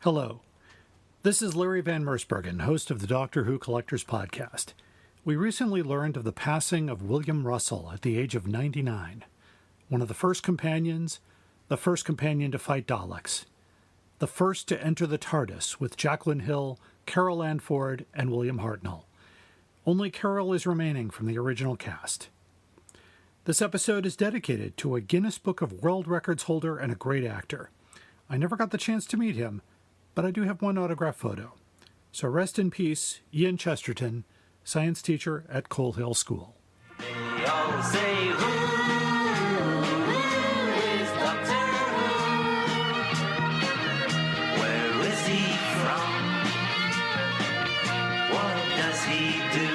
Hello, this is Larry Van Mersbergen, host of the Doctor Who Collectors Podcast. We recently learned of the passing of William Russell at the age of 99, one of the first companions, the first companion to fight Daleks, the first to enter the TARDIS with Jacqueline Hill, Carol Ann Ford, and William Hartnell. Only Carol is remaining from the original cast. This episode is dedicated to a Guinness Book of World Records holder and a great actor. I never got the chance to meet him, but I do have one autograph photo. So rest in peace, Ian Chesterton, science teacher at Coal Hill School. They all say, who is Doctor Who? Where is he from? What does he do?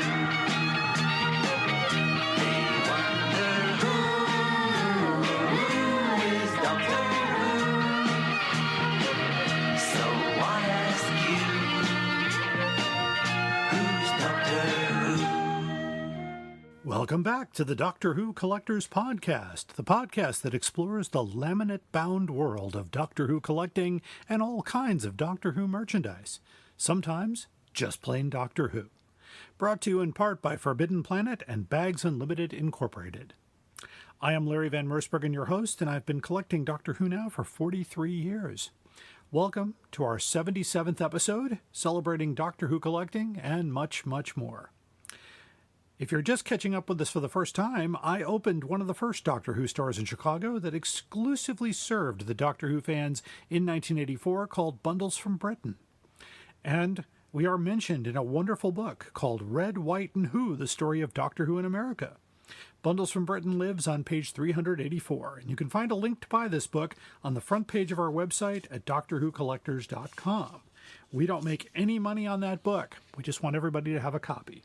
They wonder who is Doctor Who? So I ask you, who's Doctor Who? Welcome back to the Doctor Who Collectors Podcast, the podcast that explores the laminate-bound world of Doctor Who collecting and all kinds of Doctor Who merchandise. Sometimes just plain Doctor Who. Brought to you in part by Forbidden Planet and Bags Unlimited Incorporated. I am Larry Van Mersbergen, your host, and I've been collecting Doctor Who now for 43 years. Welcome to our 77th episode, celebrating Doctor Who collecting and much, much more. If you're just catching up with us for the first time, I opened one of the first Doctor Who stores in Chicago that exclusively served the Doctor Who fans in 1984 called Bundles from Britain. And we are mentioned in a wonderful book called Red, White, and Who, The Story of Doctor Who in America. Bundles from Britain lives on page 384, and you can find a link to buy this book on the front page of our website at drwhocollectors.com. We don't make any money on that book. We just want everybody to have a copy.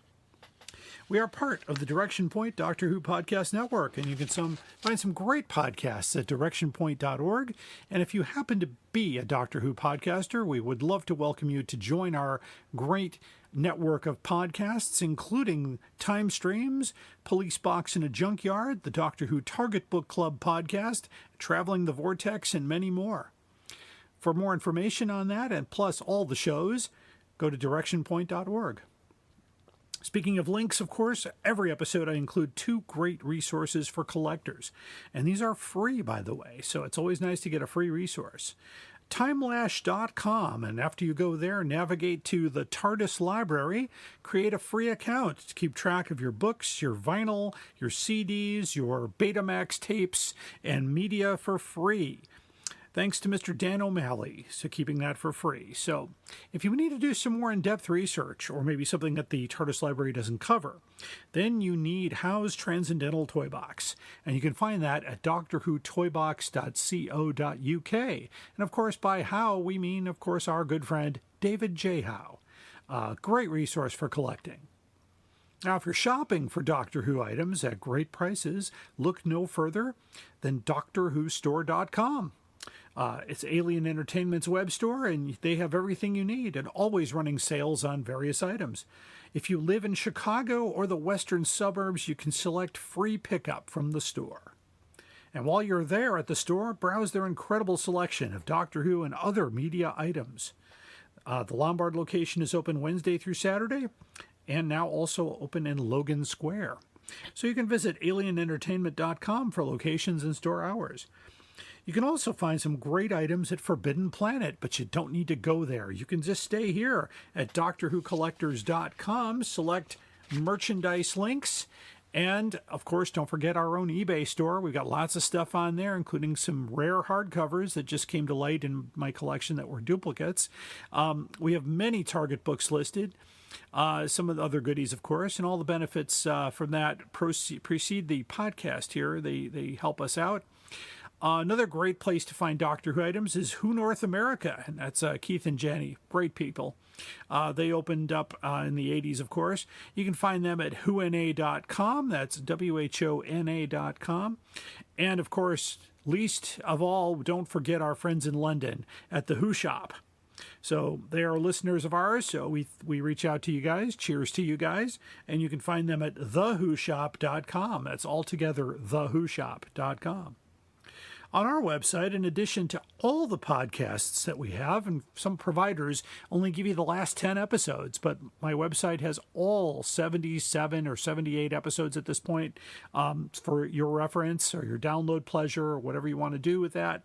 We are part of the Direction Point Doctor Who Podcast Network, and you can find some great podcasts at directionpoint.org. And if you happen to be a Doctor Who podcaster, we would love to welcome you to join our great network of podcasts, including Time Streams, Police Box in a Junkyard, the Doctor Who Target Book Club podcast, Traveling the Vortex, and many more. For more information on that, and plus all the shows, go to directionpoint.org. Speaking of links, of course, every episode I include 2 great resources for collectors. And these are free, by the way, so it's always nice to get a free resource. Timelash.com, and after you go there, navigate to the TARDIS library, create a free account to keep track of your books, your vinyl, your CDs, your Betamax tapes, and media for free. Thanks to Mr. Dan O'Malley for keeping that for free. So if you need to do some more in-depth research, or maybe something that the TARDIS library doesn't cover, then you need Howe's Transcendental Toy Box. And you can find that at doctorwhotoybox.co.uk. And of course, by Howe, we mean, of course, our good friend David J. Howe. Great resource for collecting. Now, if you're shopping for Doctor Who items at great prices, look no further than DoctorWhoStore.com. It's Alien Entertainment's web store, and they have everything you need and always running sales on various items. If you live in Chicago or the western suburbs, you can select free pickup from the store. And while you're there at the store, browse their incredible selection of Doctor Who and other media items. The Lombard location is open Wednesday through Saturday, and now also open in Logan Square. So you can visit alienentertainment.com for locations and store hours. You can also find some great items at Forbidden Planet, but you don't need to go there. You can just stay here at drwhocollectors.com, select merchandise links, and, of course, don't forget our own eBay store. We've got lots of stuff on there, including some rare hardcovers that just came to light in my collection that were duplicates. We have many Target books listed, some of the other goodies, of course, and all the benefits from that precede the podcast here. They help us out. Another great place to find Doctor Who items is Who North America, and that's Keith and Jenny, great people. They opened up in the 80s, of course. You can find them at whona.com, that's WHONA.com. And, of course, least of all, don't forget our friends in London at the Who Shop. So they are listeners of ours, so we reach out to you guys. Cheers to you guys. And you can find them at thewhoshop.com. That's altogether thewhoshop.com. On our website, in addition to all the podcasts that we have, and some providers only give you the last 10 episodes, but my website has all 77 or 78 episodes at this point, for your reference or your download pleasure or whatever you want to do with that.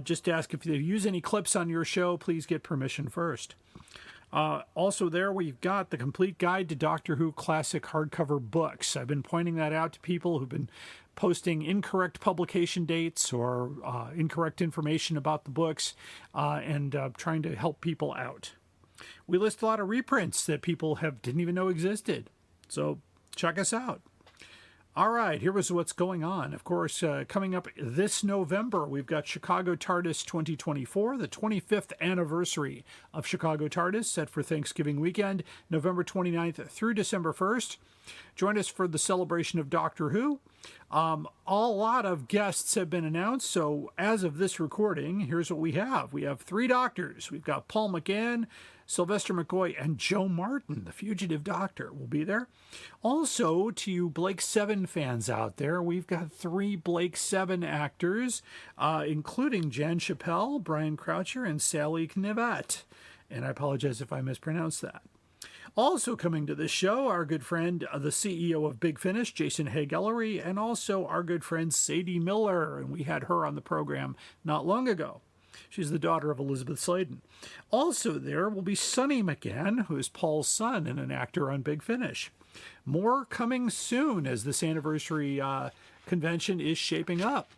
Just ask if you use any clips on your show, please get permission first. Also there, we've got the complete guide to Doctor Who classic hardcover books. I've been pointing that out to people who've been posting incorrect publication dates or incorrect information about the books, and trying to help people out. We list a lot of reprints that people didn't even know existed. So check us out. All right, here was what's going on. Of course, coming up this November, we've got Chicago TARDIS 2024, the 25th anniversary of Chicago TARDIS, set for Thanksgiving weekend, November 29th through December 1st. Join us for the celebration of Doctor Who. A lot of guests have been announced, so as of this recording, here's what we have. We have 3 doctors. We've got Paul McGann, Sylvester McCoy, and Joe Martin, the fugitive doctor, will be there. Also, to you Blake Seven fans out there, we've got 3 Blake Seven actors, including Jan Chappell, Brian Croucher, and Sally Knivet. And I apologize if I mispronounced that. Also coming to this show, our good friend, the CEO of Big Finish, Jason Haig-Ellery, and also our good friend Sadie Miller, and we had her on the program not long ago. She's the daughter of Elizabeth Sladen. Also there will be Sonny McGann, who is Paul's son and an actor on Big Finish. More coming soon as this anniversary convention is shaping up.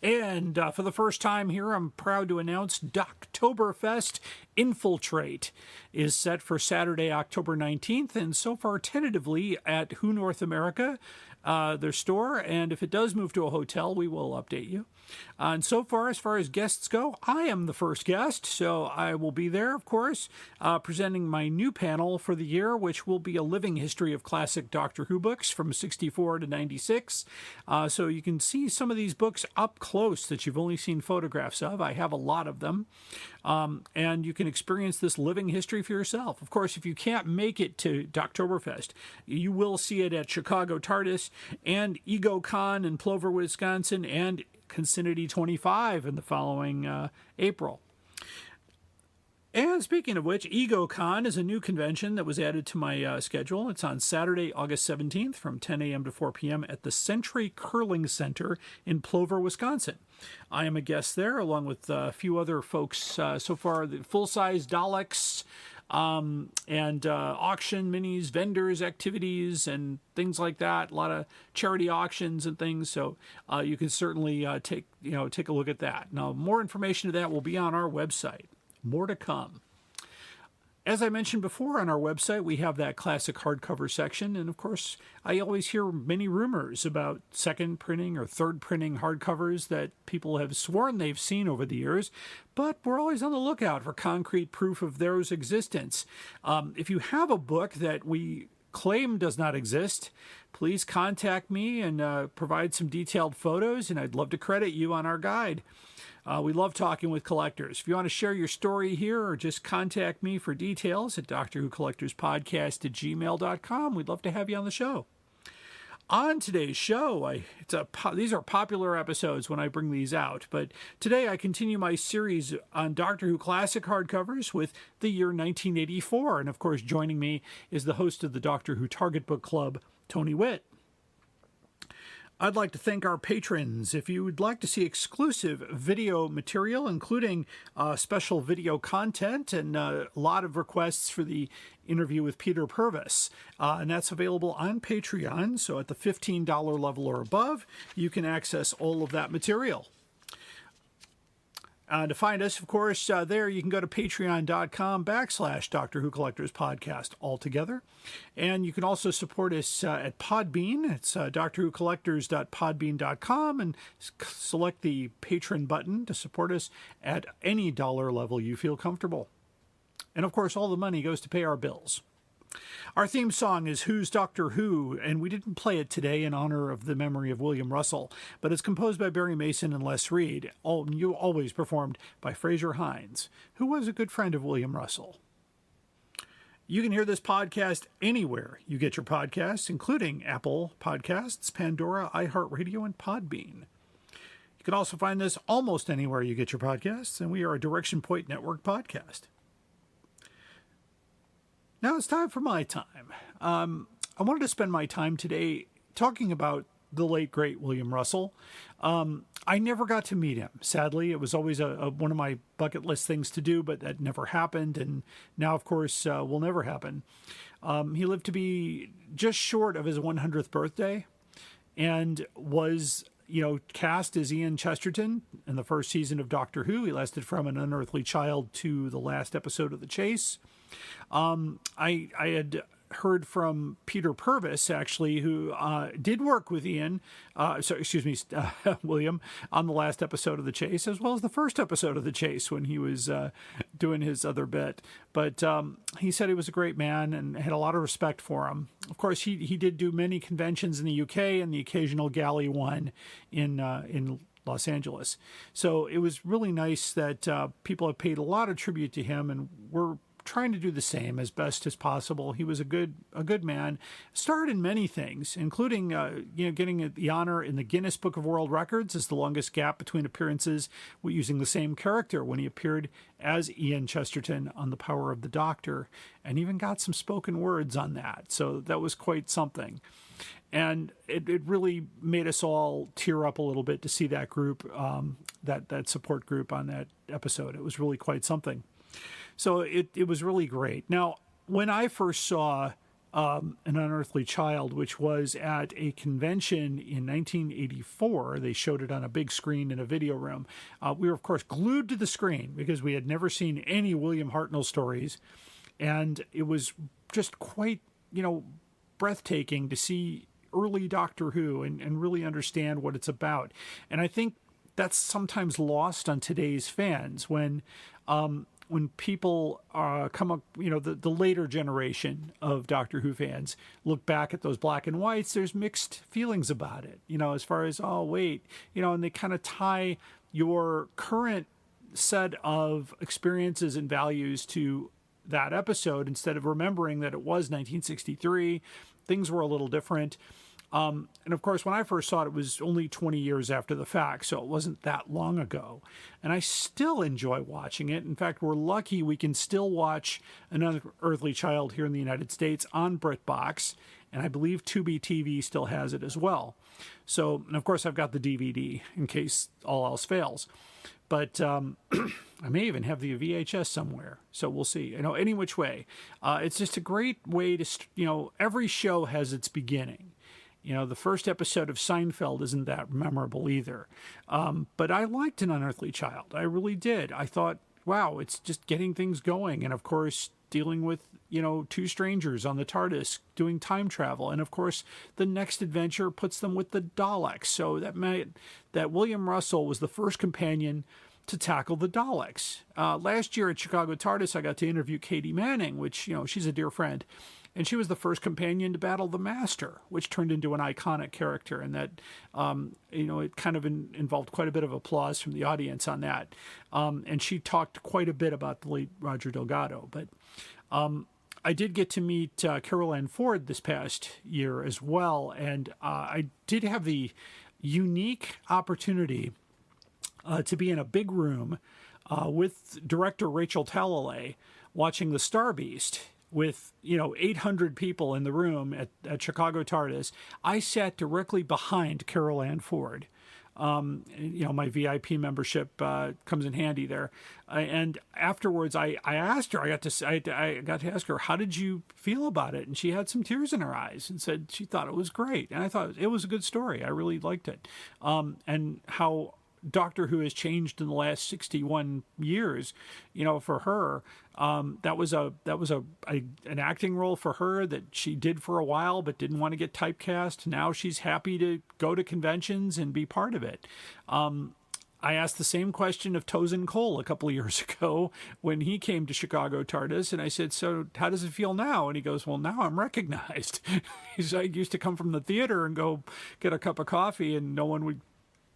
And for the first time here, I'm proud to announce Doctoberfest Infiltrate is set for Saturday, October 19th, and so far tentatively at Who North America, their store. And if it does move to a hotel, we will update you. And so far as guests go, I am the first guest, so I will be there, of course, presenting my new panel for the year, which will be a living history of classic Doctor Who books from 64 to 96. So you can see some of these books up close that you've only seen photographs of. I have a lot of them. And you can experience this living history for yourself. Of course, if you can't make it to Doctoberfest, you will see it at Chicago TARDIS and EgoCon in Plover, Wisconsin, and Consinity 25 in the following April. And speaking of which, EgoCon is a new convention that was added to my schedule. It's on Saturday, August 17th from 10 a.m. to 4 p.m. at the Century Curling Center in Plover, Wisconsin. I am a guest there along with a few other folks so far, the full-size Daleks, and auction minis, vendors, activities, and things like that. A lot of charity auctions and things. So you can certainly take a look at that. Now, more information to that will be on our website. More to come. As I mentioned before, on our website, we have that classic hardcover section. And of course, I always hear many rumors about second printing or third printing hardcovers that people have sworn they've seen over the years. But we're always on the lookout for concrete proof of their existence. If you have a book that we claim does not exist, please contact me and provide some detailed photos, and I'd love to credit you on our guide. We love talking with collectors. If you want to share your story here or just contact me for details at drwhocollectorspodcast@gmail.com, we'd love to have you on the show. On today's show, these are popular episodes when I bring these out, but today I continue my series on Doctor Who classic hardcovers with the year 1984. And of course, joining me is the host of the Doctor Who Target Book Club, Tony Whitt. I'd like to thank our patrons. If you would like to see exclusive video material, including special video content and a lot of requests for the interview with Peter Purvis, and that's available on Patreon. So at the $15 level or above, you can access all of that material. To find us, of course, there you can go to patreon.com/Doctor Who Collectors Podcast altogether. And you can also support us at Podbean. It's drwhocollectors.podbean.com, and select the patron button to support us at any dollar level you feel comfortable. And of course, all the money goes to pay our bills. Our theme song is Who's Doctor Who, and we didn't play it today in honor of the memory of William Russell, but it's composed by Barry Mason and Les Reed, always performed by Fraser Hines, who was a good friend of William Russell. You can hear this podcast anywhere you get your podcasts, including Apple Podcasts, Pandora, iHeartRadio, and Podbean. You You can also find this almost anywhere you get your podcasts, and we are a Direction Point Network podcast. Now it's time for my time. I wanted to spend my time today talking about the late, great William Russell. I never got to meet him, sadly. It was always one of my bucket list things to do, but that never happened, and now, of course, will never happen. He lived to be just short of his 100th birthday and was, cast as Ian Chesterton in the first season of Doctor Who. He lasted from An Unearthly Child to the last episode of The Chase. I had heard from Peter Purvis, actually, who did work with William, on the last episode of The Chase, as well as the first episode of The Chase when he was doing his other bit. But he said he was a great man and had a lot of respect for him. Of course, he did do many conventions in the UK and the occasional galley one in Los Angeles. So it was really nice that people have paid a lot of tribute to him, and we're trying to do the same as best as possible. He was a good man, starred in many things, including getting the honor in the Guinness Book of World Records as the longest gap between appearances using the same character when he appeared as Ian Chesterton on The Power of the Doctor, and even got some spoken words on that. So that was quite something. And it really made us all tear up a little bit to see that group, that support group on that episode. It was really quite something. So it was really great. Now, when I first saw An Unearthly Child, which was at a convention in 1984, they showed it on a big screen in a video room. We were, of course, glued to the screen because we had never seen any William Hartnell stories. And it was just quite, breathtaking to see early Doctor Who and really understand what it's about. And I think that's sometimes lost on today's fans when people come up, the later generation of Doctor Who fans look back at those black and whites, there's mixed feelings about it, as far as, and they kind of tie your current set of experiences and values to that episode instead of remembering that it was 1963. Things were a little different. And of course, when I first saw it, it was only 20 years after the fact, so it wasn't that long ago. And I still enjoy watching it. In fact, we're lucky we can still watch An Unearthly Child here in the United States on BritBox, and I believe Tubi TV still has it as well. So, and of course, I've got the DVD in case all else fails. But I may even have the VHS somewhere, so we'll see. Any which way. It's just a great way to, every show has its beginning. The first episode of Seinfeld isn't that memorable either. But I liked An Unearthly Child. I really did. I thought, wow, it's just getting things going. And of course, dealing with, two strangers on the TARDIS doing time travel. And of course, the next adventure puts them with the Daleks. So that meant that William Russell was the first companion to tackle the Daleks. Last year at Chicago TARDIS, I got to interview Katie Manning, which, she's a dear friend. And she was the first companion to battle the Master, which turned into an iconic character. And that, it kind of involved quite a bit of applause from the audience on that. And she talked quite a bit about the late Roger Delgado. But I did get to meet Carol Ann Ford this past year as well. And I did have the unique opportunity to be in a big room with director Rachel Talalay watching The Star Beast with 800 people in the room at Chicago TARDIS. I sat directly behind Carol Ann Ford. My VIP membership comes in handy there. And afterwards, I asked her. I got to ask her, how did you feel about it? And she had some tears in her eyes and said she thought it was great. And I thought it was a good story. I really liked it. And how Doctor Who has changed in the last 61 years, for her. That was an acting role for her that she did for a while, but didn't want to get typecast. Now she's happy to go to conventions and be part of it. I asked the same question of Tosin Cole a couple of years ago when he came to Chicago TARDIS, and I said, so how does it feel now? And he goes, well, now I'm recognized. I used to come from the theater and go get a cup of coffee and no one would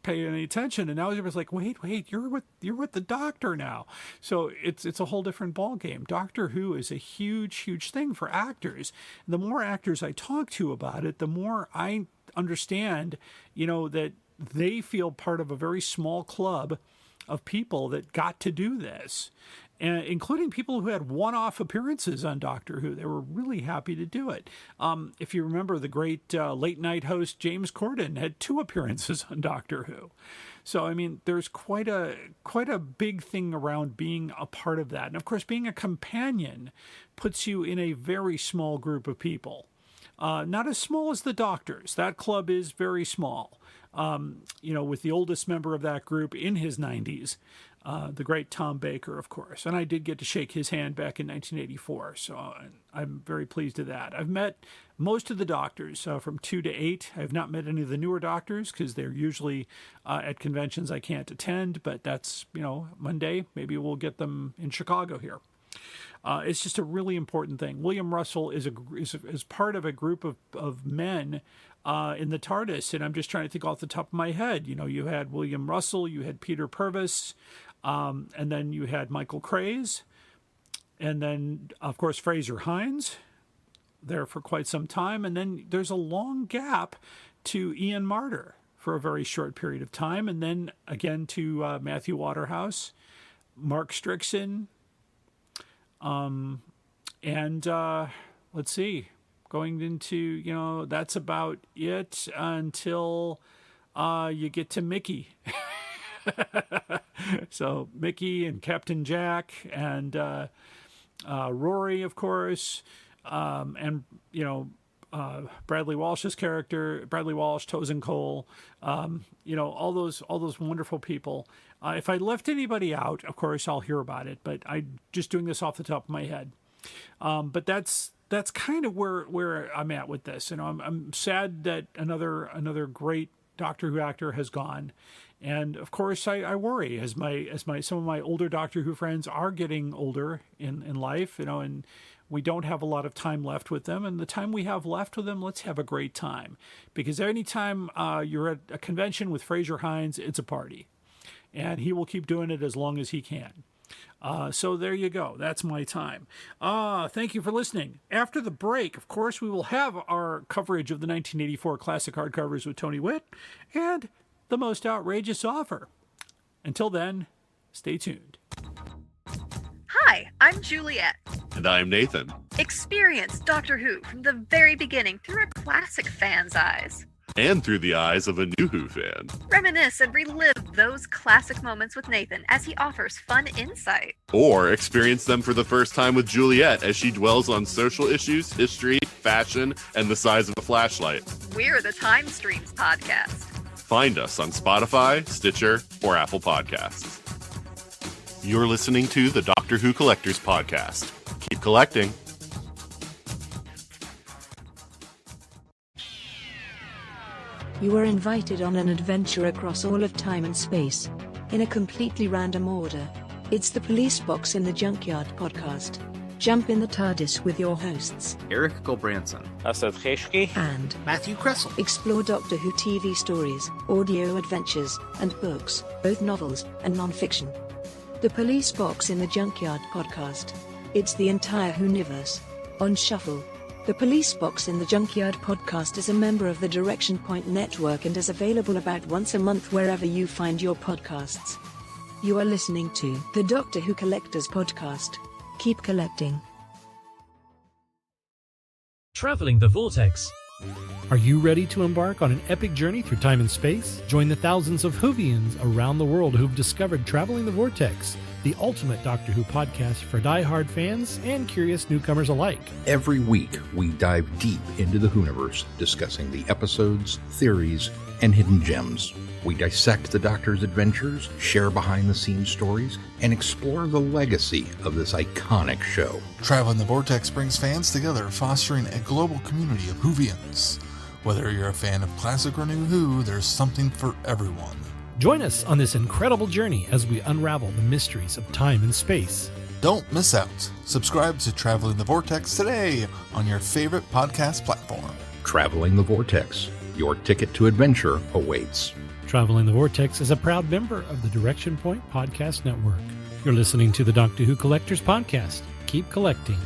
pay any attention, and now everyone's like, wait, you're with the Doctor now. So it's a whole different ball game. Doctor Who is a huge thing for actors. The more actors I talk to about it, the more I understand, that they feel part of a very small club of people that got to do this, and including people who had one-off appearances on Doctor Who. They were really happy to do it. If you remember, the great late-night host James Corden had 2 appearances on Doctor Who. So, I mean, there's quite a big thing around being a part of that. And, of course, being a companion puts you in a very small group of people. Not as small as the Doctors. That club is very small. With the oldest member of that group in his 90s, the great Tom Baker, of course. And I did get to shake his hand back in 1984, so I'm very pleased with that. I've met most of the Doctors from 2 to 8. I've not met any of the newer Doctors because they're usually at conventions I can't attend, but that's, Monday. Maybe we'll get them in Chicago here. It's just a really important thing. William Russell is part of a group of men in the TARDIS, and I'm just trying to think off the top of my head. You had William Russell, you had Peter Purvis, and then you had Michael Craze, and then, of course, Fraser Hines, there for quite some time, and then there's a long gap to Ian Marter for a very short period of time, and then again to Matthew Waterhouse, Mark Strickson, and let's see, going into, that's about it until you get to Mickey. So Mickey and Captain Jack and Rory, of course, and Bradley Walsh's character, Bradley Walsh, Tosin Cole, all those wonderful people. If I left anybody out, of course, I'll hear about it, but I'm just doing this off the top of my head. But that's kind of where I'm at with this. I'm sad that another great Doctor Who actor has gone. And of course, I worry as some of my older Doctor Who friends are getting older in life, and we don't have a lot of time left with them. And the time we have left with them, let's have a great time. Because anytime you're at a convention with Fraser Hines, it's a party. And he will keep doing it as long as he can. So there you go. That's my time. Thank you for listening. After the break, of course, we will have our coverage of the 1984 classic hardcovers with Tony Whitt and the most outrageous offer. Until then, stay tuned. Hi, I'm Juliet. And I'm Nathan. Experience Doctor Who from the very beginning through a classic fan's eyes. And through the eyes of a new Who fan. Reminisce and relive those classic moments with Nathan as he offers fun insight. Or experience them for the first time with Juliet as she dwells on social issues, history, fashion, and the size of a flashlight. We're the Time Streams podcast. Find us on Spotify, Stitcher, or Apple Podcasts. You're listening to the Doctor Who Collectors Podcast. Keep collecting. You are invited on an adventure across all of time and space, in a completely random order. It's the Police Box in the Junkyard podcast. Jump in the TARDIS with your hosts, Eric Gulbranson, Asad Kheshki, and Matthew Kressel. Explore Doctor Who TV stories, audio adventures, and books, both novels and non-fiction. The Police Box in the Junkyard podcast. It's the entire Whoniverse on shuffle. The Police Box in the Junkyard podcast is a member of the Direction Point Network and is available about once a month wherever you find your podcasts. You are listening to the Doctor Who Collectors Podcast. Keep collecting. Traveling the Vortex. Are you ready to embark on an epic journey through time and space? Join the thousands of Whovians around the world who've discovered Traveling the Vortex, the ultimate Doctor Who podcast for die-hard fans and curious newcomers alike. Every week, we dive deep into the Whoniverse, discussing the episodes, theories, and hidden gems. We dissect the Doctor's adventures, share behind-the-scenes stories, and explore the legacy of this iconic show. Traveling the Vortex brings fans together, fostering a global community of Whovians. Whether you're a fan of classic or new Who, there's something for everyone. Join us on this incredible journey as we unravel the mysteries of time and space. Don't miss out. Subscribe to Traveling the Vortex today on your favorite podcast platform. Traveling the Vortex. Your ticket to adventure awaits. Traveling the Vortex is a proud member of the Direction Point Podcast Network. You're listening to the Doctor Who Collectors Podcast. Keep collecting.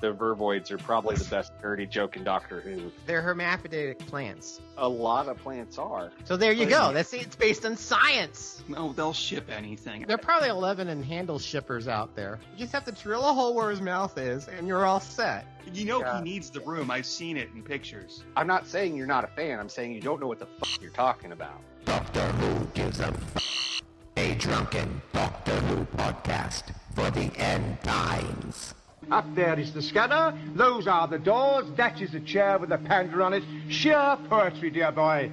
the vervoids are probably the best dirty joke in Doctor Who. They're hermaphroditic plants. A lot of plants are. So there you go. That's it's based on science. No, they'll ship anything. There are probably 11 and handle shippers out there. You just have to drill a hole where his mouth is, and you're all set. You know he needs the room. I've seen it in pictures. I'm not saying you're not a fan. I'm saying you don't know what the fuck you're talking about. Doctor Who gives a drunken Doctor Who podcast for the end times. Up there is the scanner, those are the doors, that is the chair with the panda on it. Sheer poetry, dear boy.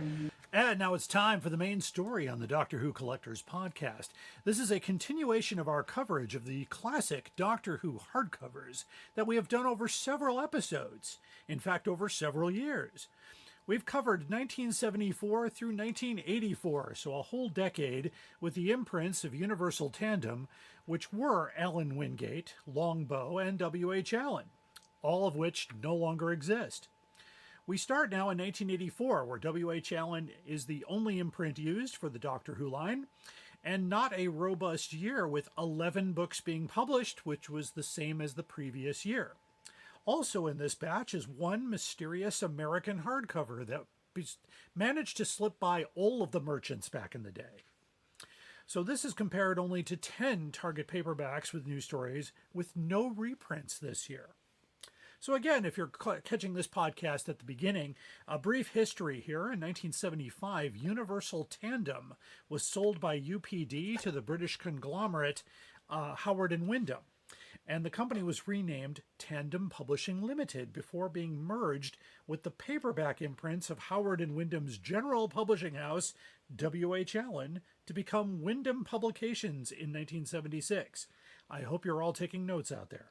And now it's time for the main story on the Doctor Who Collectors podcast. This is a continuation of our coverage of the classic Doctor Who hardcovers that we have done over several episodes. In fact, over several years. We've covered 1974 through 1984, so a whole decade, with the imprints of Universal Tandem, which were Alan Wingate, Longbow, and W.H. Allen, all of which no longer exist. We start now in 1984, where W.H. Allen is the only imprint used for the Doctor Who line, and not a robust year with 11 books being published, which was the same as the previous year. Also in this batch is one mysterious American hardcover that managed to slip by all of the merchants back in the day. So this is compared only to 10 Target paperbacks with new stories with no reprints this year. So again, if you're catching this podcast at the beginning, a brief history here. In 1975, Universal Tandem was sold by UPD to the British conglomerate Howard and Wyndham. And the company was renamed Tandem Publishing Limited before being merged with the paperback imprints of Howard and Wyndham's general publishing house, W.H. Allen, to become Wyndham Publications in 1976. I hope you're all taking notes out there.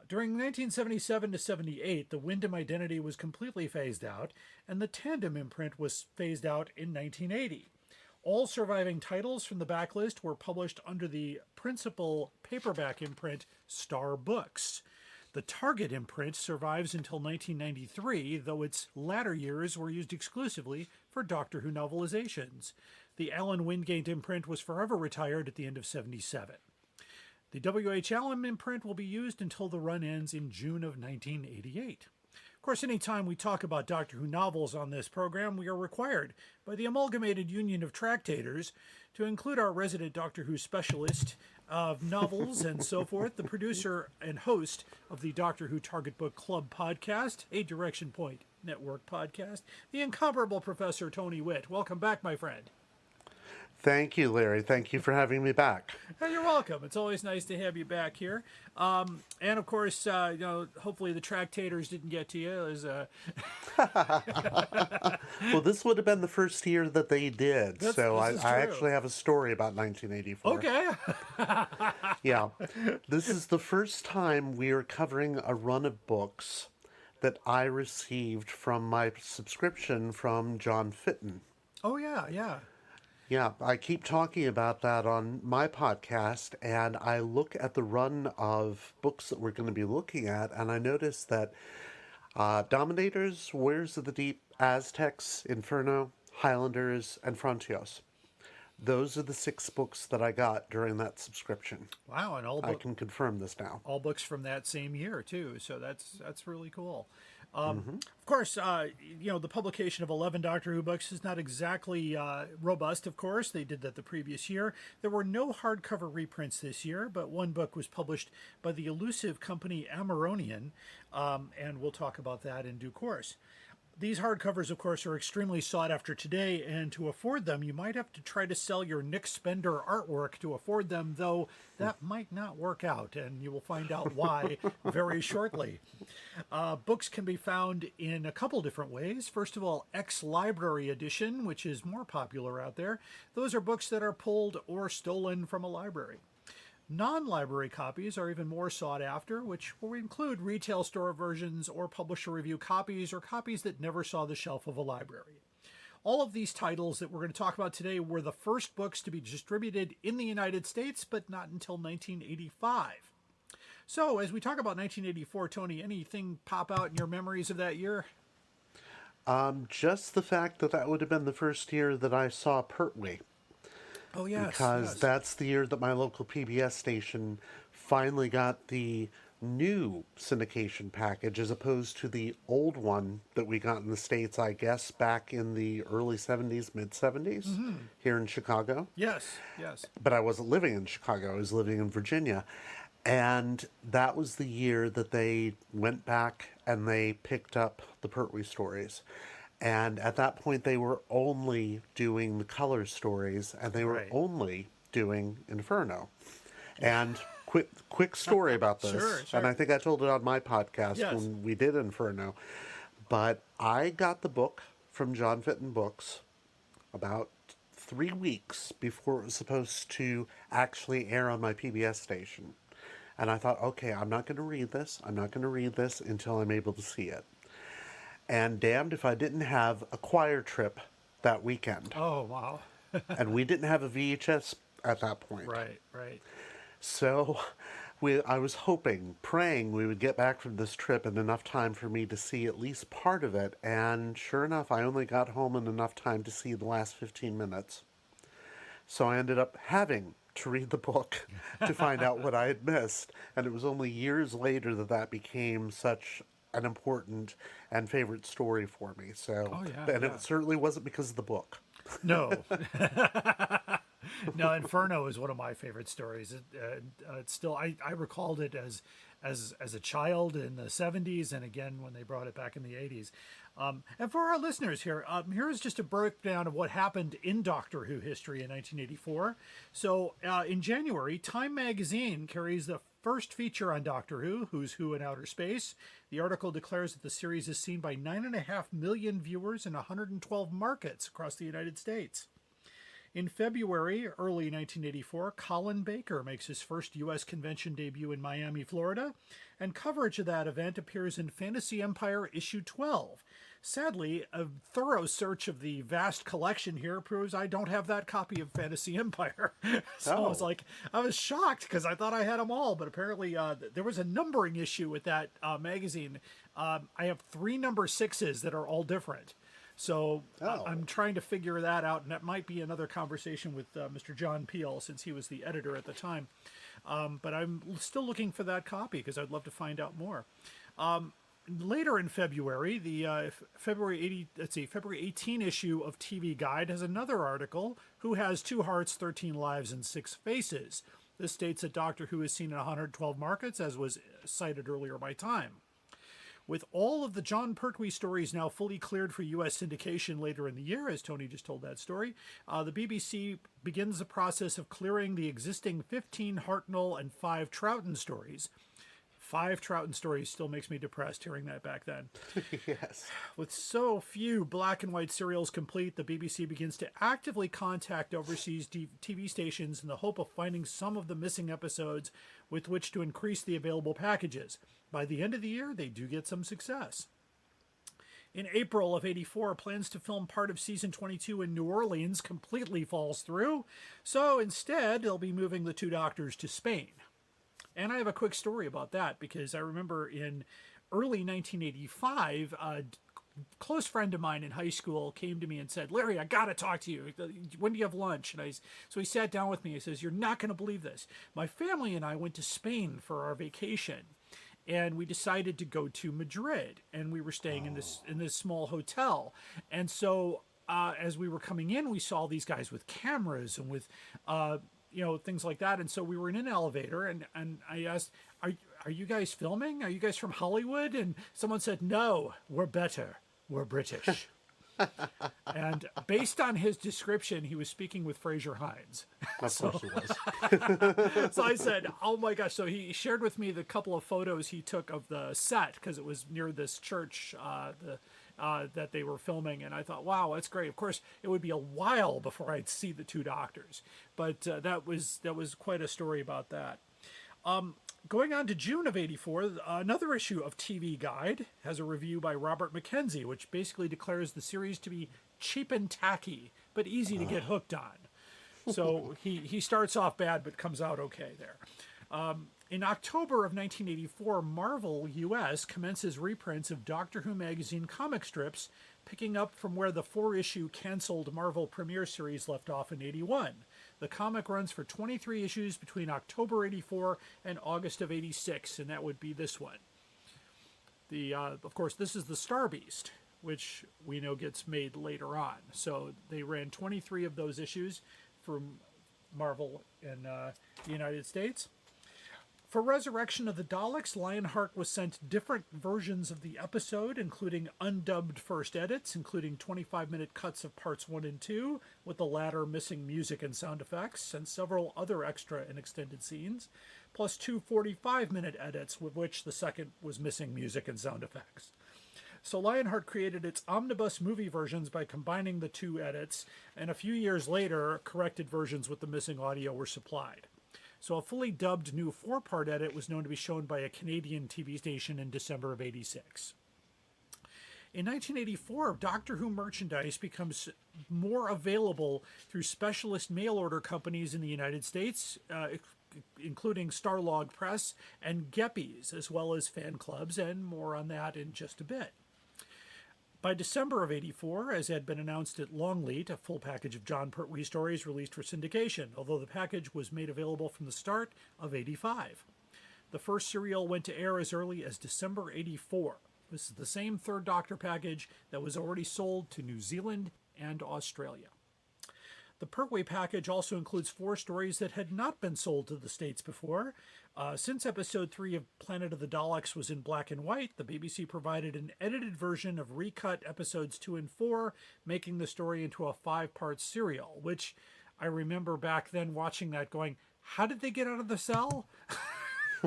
During 1977 to 78, the Wyndham identity was completely phased out, and the Tandem imprint was phased out in 1980. All surviving titles from the backlist were published under the principal paperback imprint Star Books. The Target imprint survives until 1993, though its latter years were used exclusively for Doctor Who novelizations. The Alan Wingate imprint was forever retired at the end of 77. The W.H. Allen imprint will be used until the run ends in June of 1988. Of course, anytime we talk about Doctor Who novels on this program, we are required by the Amalgamated Union of Tractators to include our resident Doctor Who specialist of novels and so forth, the producer and host of the Doctor Who Target Book Club podcast, a Direction Point Network podcast, the incomparable Professor Tony Whitt. Welcome back, my friend. Thank you, Larry. Thank you for having me back. And you're welcome. It's always nice to have you back here. And of course, hopefully the Tractators didn't get to you. Well, this would have been the first year that they did. I true. actually have a story about 1984. Okay. Yeah. This is the first time we are covering a run of books that I received from my subscription from John Fitton. Oh, yeah. Yeah, I keep talking about that on my podcast, and I look at the run of books that we're going to be looking at, and I notice that Dominators, Warriors of the Deep, Aztecs, Inferno, Highlanders, and Frontios. Those are the 6 books that I got during that subscription. Wow, and I can confirm this now. All books from that same year, too, so that's really cool. Of course, the publication of 11 Doctor Who books is not exactly robust, of course. They did that the previous year. There were no hardcover reprints this year, but one book was published by the elusive company Amereon, and we'll talk about that in due course. These hardcovers, of course, are extremely sought after today, and to afford them, you might have to try to sell your Nick Spender artwork to afford them, though that might not work out, and you will find out why very shortly. Books can be found in a couple different ways. First of all, ex-library edition, which is more popular out there. Those are books that are pulled or stolen from a library. Non-library copies are even more sought after, which will include retail store versions or publisher review copies or copies that never saw the shelf of a library. All of these titles that we're going to talk about today were the first books to be distributed in the United States, but not until 1985. So, as we talk about 1984, Tony, anything pop out in your memories of that year? Just the fact that would have been the first year that I saw Pertwee. Oh, yes. Because that's the year that my local PBS station finally got the new syndication package as opposed to the old one that we got in the States, I guess, back in the early 70s, mid 70s, here in Chicago. Yes, yes. But I wasn't living in Chicago, I was living in Virginia. And that was the year that they went back and they picked up the Pertwee stories. And at that point, they were only doing the color stories, and they were only doing Inferno. And quick story about this, Sure. and I think I told it on my podcast when we did Inferno, but I got the book from John Fitton Books about 3 weeks before it was supposed to actually air on my PBS station. And I thought, okay, I'm not going to read this. I'm not going to read this until I'm able to see it. And damned if I didn't have a choir trip that weekend. Oh, wow. And we didn't have a VHS at that point. Right, right. So I was hoping, praying we would get back from this trip in enough time for me to see at least part of it. And sure enough, I only got home in enough time to see the last 15 minutes. So I ended up having to read the book to find out what I had missed. And it was only years later that became such an important and favorite story for me. So, it certainly wasn't because of the book. No. No, Inferno is one of my favorite stories. It's still, I recalled it as a child in the 70s, and again when they brought it back in the 80s. And for our listeners here, here's just a breakdown of what happened in Doctor Who history in 1984. So in January, Time magazine carries the first feature on Doctor Who, Who's Who in Outer Space. The article declares that the series is seen by 9.5 million viewers in 112 markets across the United States. In February, early 1984, Colin Baker makes his first U.S. convention debut in Miami, Florida, and coverage of that event appears in Fantasy Empire issue 12. Sadly, a thorough search of the vast collection here proves I don't have that copy of Fantasy Empire. So I was shocked because I thought I had them all, but apparently there was a numbering issue with that magazine. I have 3 number 6s that are all different. So I'm trying to figure that out, and that might be another conversation with Mr. John Peel, since he was the editor at the time. But I'm still looking for that copy because I'd love to find out more. Later in February, the February 18 issue of TV Guide has another article, Who Has 2 Hearts, 13 Lives, and 6 Faces. This states that Doctor Who is seen in 112 markets, as was cited earlier by Time. With all of the John Pertwee stories now fully cleared for U.S. syndication later in the year, as Tony just told that story, the BBC begins the process of clearing the existing 15 Hartnell and 5 Troughton stories. 5 Troughton stories still makes me depressed hearing that back then. Yes. With so few black and white serials complete, the BBC begins to actively contact overseas TV stations in the hope of finding some of the missing episodes with which to increase the available packages. By the end of the year, they do get some success. In April of '84, plans to film part of season 22 in New Orleans completely falls through, so instead they'll be moving the 2 Doctors to Spain. And I have a quick story about that, because I remember in early 1985, a close friend of mine in high school came to me and said, "Larry, I got to talk to you. When do you have lunch?" And so he sat down with me. He says, "You're not going to believe this. My family and I went to Spain for our vacation. And we decided to go to Madrid, and we were staying in this small hotel. And so as we were coming in, we saw these guys with cameras and with things like that. And so we were in an elevator, and I asked, are you guys filming? Are you guys from Hollywood?" And someone said, "No, we're better. We're British." And based on his description, he was speaking with Fraser Hines. Of course he was. So I said, "Oh my gosh." So he shared with me the couple of photos he took of the set, because it was near this church that they were filming. And I thought, wow, that's great. Of course, it would be a while before I'd see the 2 Doctors. But that was quite a story about that. Going on to June of '84, another issue of TV Guide has a review by Robert Mackenzie, which basically declares the series to be cheap and tacky, but easy to get hooked on. So he starts off bad, but comes out okay there. In October of 1984, Marvel US commences reprints of Doctor Who magazine comic strips, picking up from where the 4-issue canceled Marvel Premiere series left off in '81. The comic runs for 23 issues between October 84 and August of 86, and that would be this one. Of course, this is the Star Beast, which we know gets made later on. So they ran 23 of those issues from Marvel in the United States. For Resurrection of the Daleks, Lionheart was sent different versions of the episode, including undubbed first edits, including 25-minute cuts of parts 1 and 2, with the latter missing music and sound effects, and several other extra and extended scenes, plus 2 45-minute edits, with which the second was missing music and sound effects. So Lionheart created its omnibus movie versions by combining the 2 edits, and a few years later, corrected versions with the missing audio were supplied. So a fully dubbed new 4-part edit was known to be shown by a Canadian TV station in December of 86. In 1984, Doctor Who merchandise becomes more available through specialist mail-order companies in the United States, including Starlog Press and Geppies, as well as fan clubs, and more on that in just a bit. By December of 84, as had been announced at Longleat, a full package of John Pertwee stories released for syndication, although the package was made available from the start of 85. The first serial went to air as early as December 84. This is the same Third Doctor package that was already sold to New Zealand and Australia. The Pertwee package also includes 4 stories that had not been sold to the States before. Since episode 3 of Planet of the Daleks was in black and white, the BBC provided an edited version of recut episodes 2 and 4, making the story into a 5-part serial, which I remember back then watching that going, how did they get out of the cell?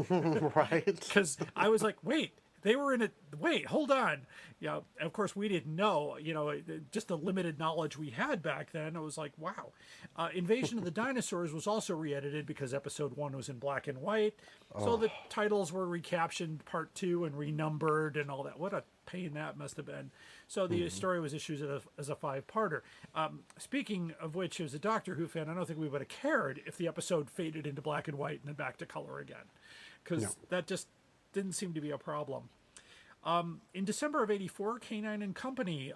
Right. Because I was like, wait, they were in it. Wait, hold on. Of course, we didn't know, just the limited knowledge we had back then. I was like, wow. Invasion of the Dinosaurs was also re-edited because episode 1 was in black and white. So the titles were recaptioned part 2 and renumbered and all that. What a pain that must have been. So the story was issued as a 5-parter. Speaking of which, as a Doctor Who fan, I don't think we would have cared if the episode faded into black and white and then back to color again. Because that just didn't seem to be a problem. In December of 84, K9 and Company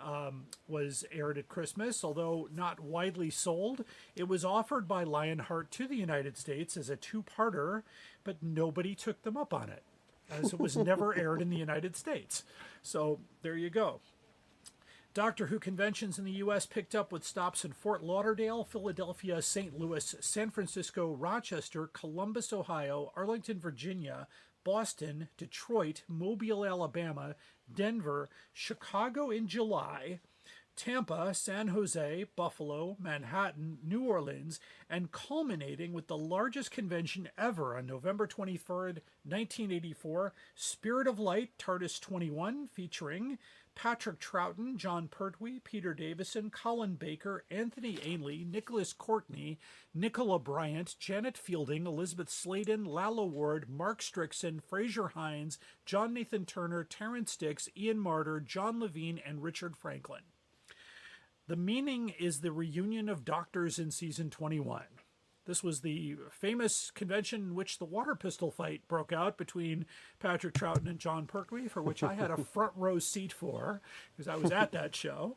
was aired at Christmas, although not widely sold. It was offered by Lionheart to the United States as a 2-parter, but nobody took them up on it, as it was never aired in the United States. So there you go. Doctor Who conventions in the U.S. picked up with stops in Fort Lauderdale, Philadelphia, St. Louis, San Francisco, Rochester, Columbus, Ohio, Arlington, Virginia, Boston, Detroit, Mobile, Alabama, Denver, Chicago in July, Tampa, San Jose, Buffalo, Manhattan, New Orleans, and culminating with the largest convention ever on November 23rd, 1984, Spirit of Light, TARDIS 21, featuring Patrick Troughton, John Pertwee, Peter Davison, Colin Baker, Anthony Ainley, Nicholas Courtney, Nicola Bryant, Janet Fielding, Elizabeth Sladen, Lalla Ward, Mark Strickson, Fraser Hines, John Nathan Turner, Terrence Dix, Ian Martyr, John Levine, and Richard Franklin. The meaning is the reunion of Doctors in season 21. This was the famous convention in which the water pistol fight broke out between Patrick Troughton and John Pertwee, for which I had a front row seat for, because I was at that show.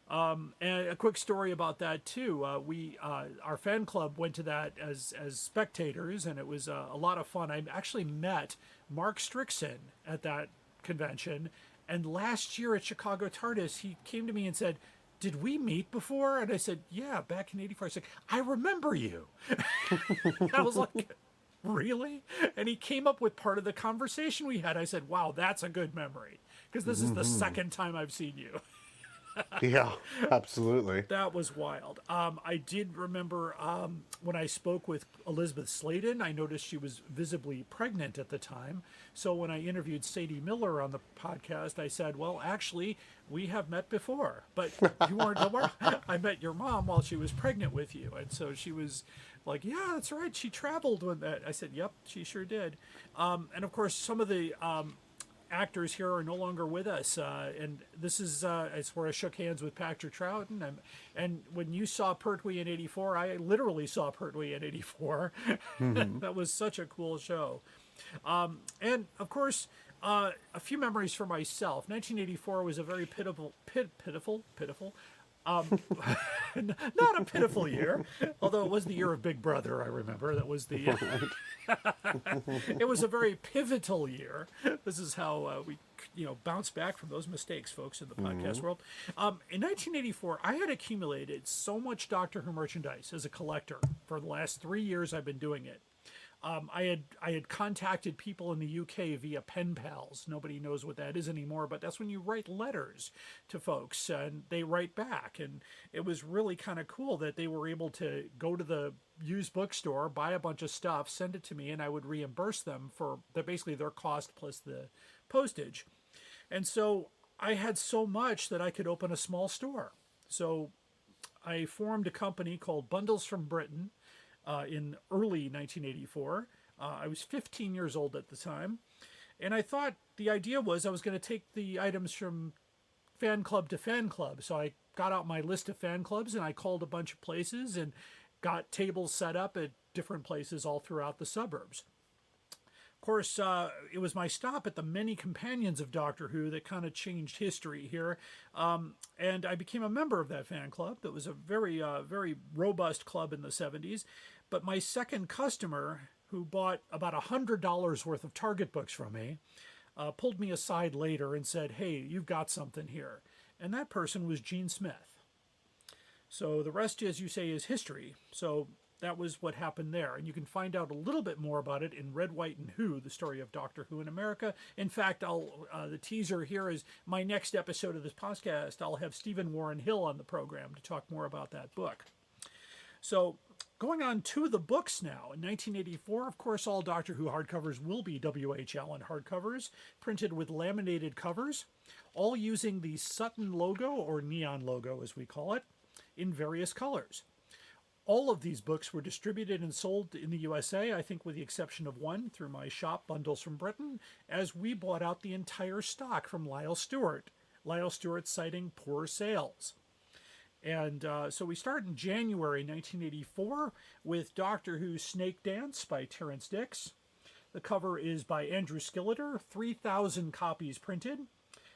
And a quick story about that, too. Our fan club went to that as spectators, and it was a lot of fun. I actually met Mark Strickson at that convention, and last year at Chicago TARDIS, he came to me and said, did we meet before? And I said, yeah, back in 84. I said, I remember you. I was like, really? And he came up with part of the conversation we had. I said, wow, that's a good memory, because this is the second time I've seen you. Yeah, absolutely. That was wild. I did remember when I spoke with Elizabeth Sladen, I noticed she was visibly pregnant at the time. So when I interviewed Sadie Miller on the podcast, I said, well, actually, we have met before, but you weren't aware. I met your mom while she was pregnant with you. And so she was like, yeah, that's right. She traveled with that. I said, yep, she sure did. And of course, some of the actors here are no longer with us, and this is it's where I shook hands with Patrick Troughton, and when you saw Pertwee in 84, I literally saw Pertwee in 84. That was such a cool show. And of course, a few memories for myself. 1984 was a very pitiful Not a pitiful year, although it was the year of Big Brother, I remember. That was the... It was a very pivotal year. This is how we bounce back from those mistakes, folks, in the podcast world. In 1984, I had accumulated so much Doctor Who merchandise as a collector. For the last 3 years I've been doing it. I had contacted people in the UK via pen pals. Nobody knows what that is anymore, but that's when you write letters to folks and they write back. And it was really kind of cool that they were able to go to the used bookstore, buy a bunch of stuff, send it to me, and I would reimburse them for basically their cost plus the postage. And so I had so much that I could open a small store. So I formed a company called Bundles from Britain. In early 1984. I was 15 years old at the time. And I thought the idea was I was going to take the items from fan club to fan club. So I got out my list of fan clubs and I called a bunch of places and got tables set up at different places all throughout the suburbs. Of course, it was my stop at the many companions of Doctor Who that kind of changed history here. And I became a member of that fan club. That was a very, very robust club in the 70s. But my second customer, who bought about $100 worth of Target books from me, pulled me aside later and said, "Hey, you've got something here." And that person was Gene Smith. So the rest, as you say, is history. So that was what happened there. And you can find out a little bit more about it in Red, White, and Who, the story of Doctor Who in America. In fact, the teaser here is my next episode of this podcast. I'll have Stephen Warren Hill on the program to talk more about that book. So going on to the books now. In 1984, of course, all Doctor Who hardcovers will be W.H. Allen hardcovers, printed with laminated covers, all using the Sutton logo, or neon logo as we call it, in various colors. All of these books were distributed and sold in the USA, I think with the exception of one, through my shop, Bundles from Britain, as we bought out the entire stock from Lyle Stewart. Lyle Stewart citing poor sales. And so we start in January 1984 with Doctor Who Snake Dance by Terrance Dicks. The cover is by Andrew Skilleter, 3,000 copies printed.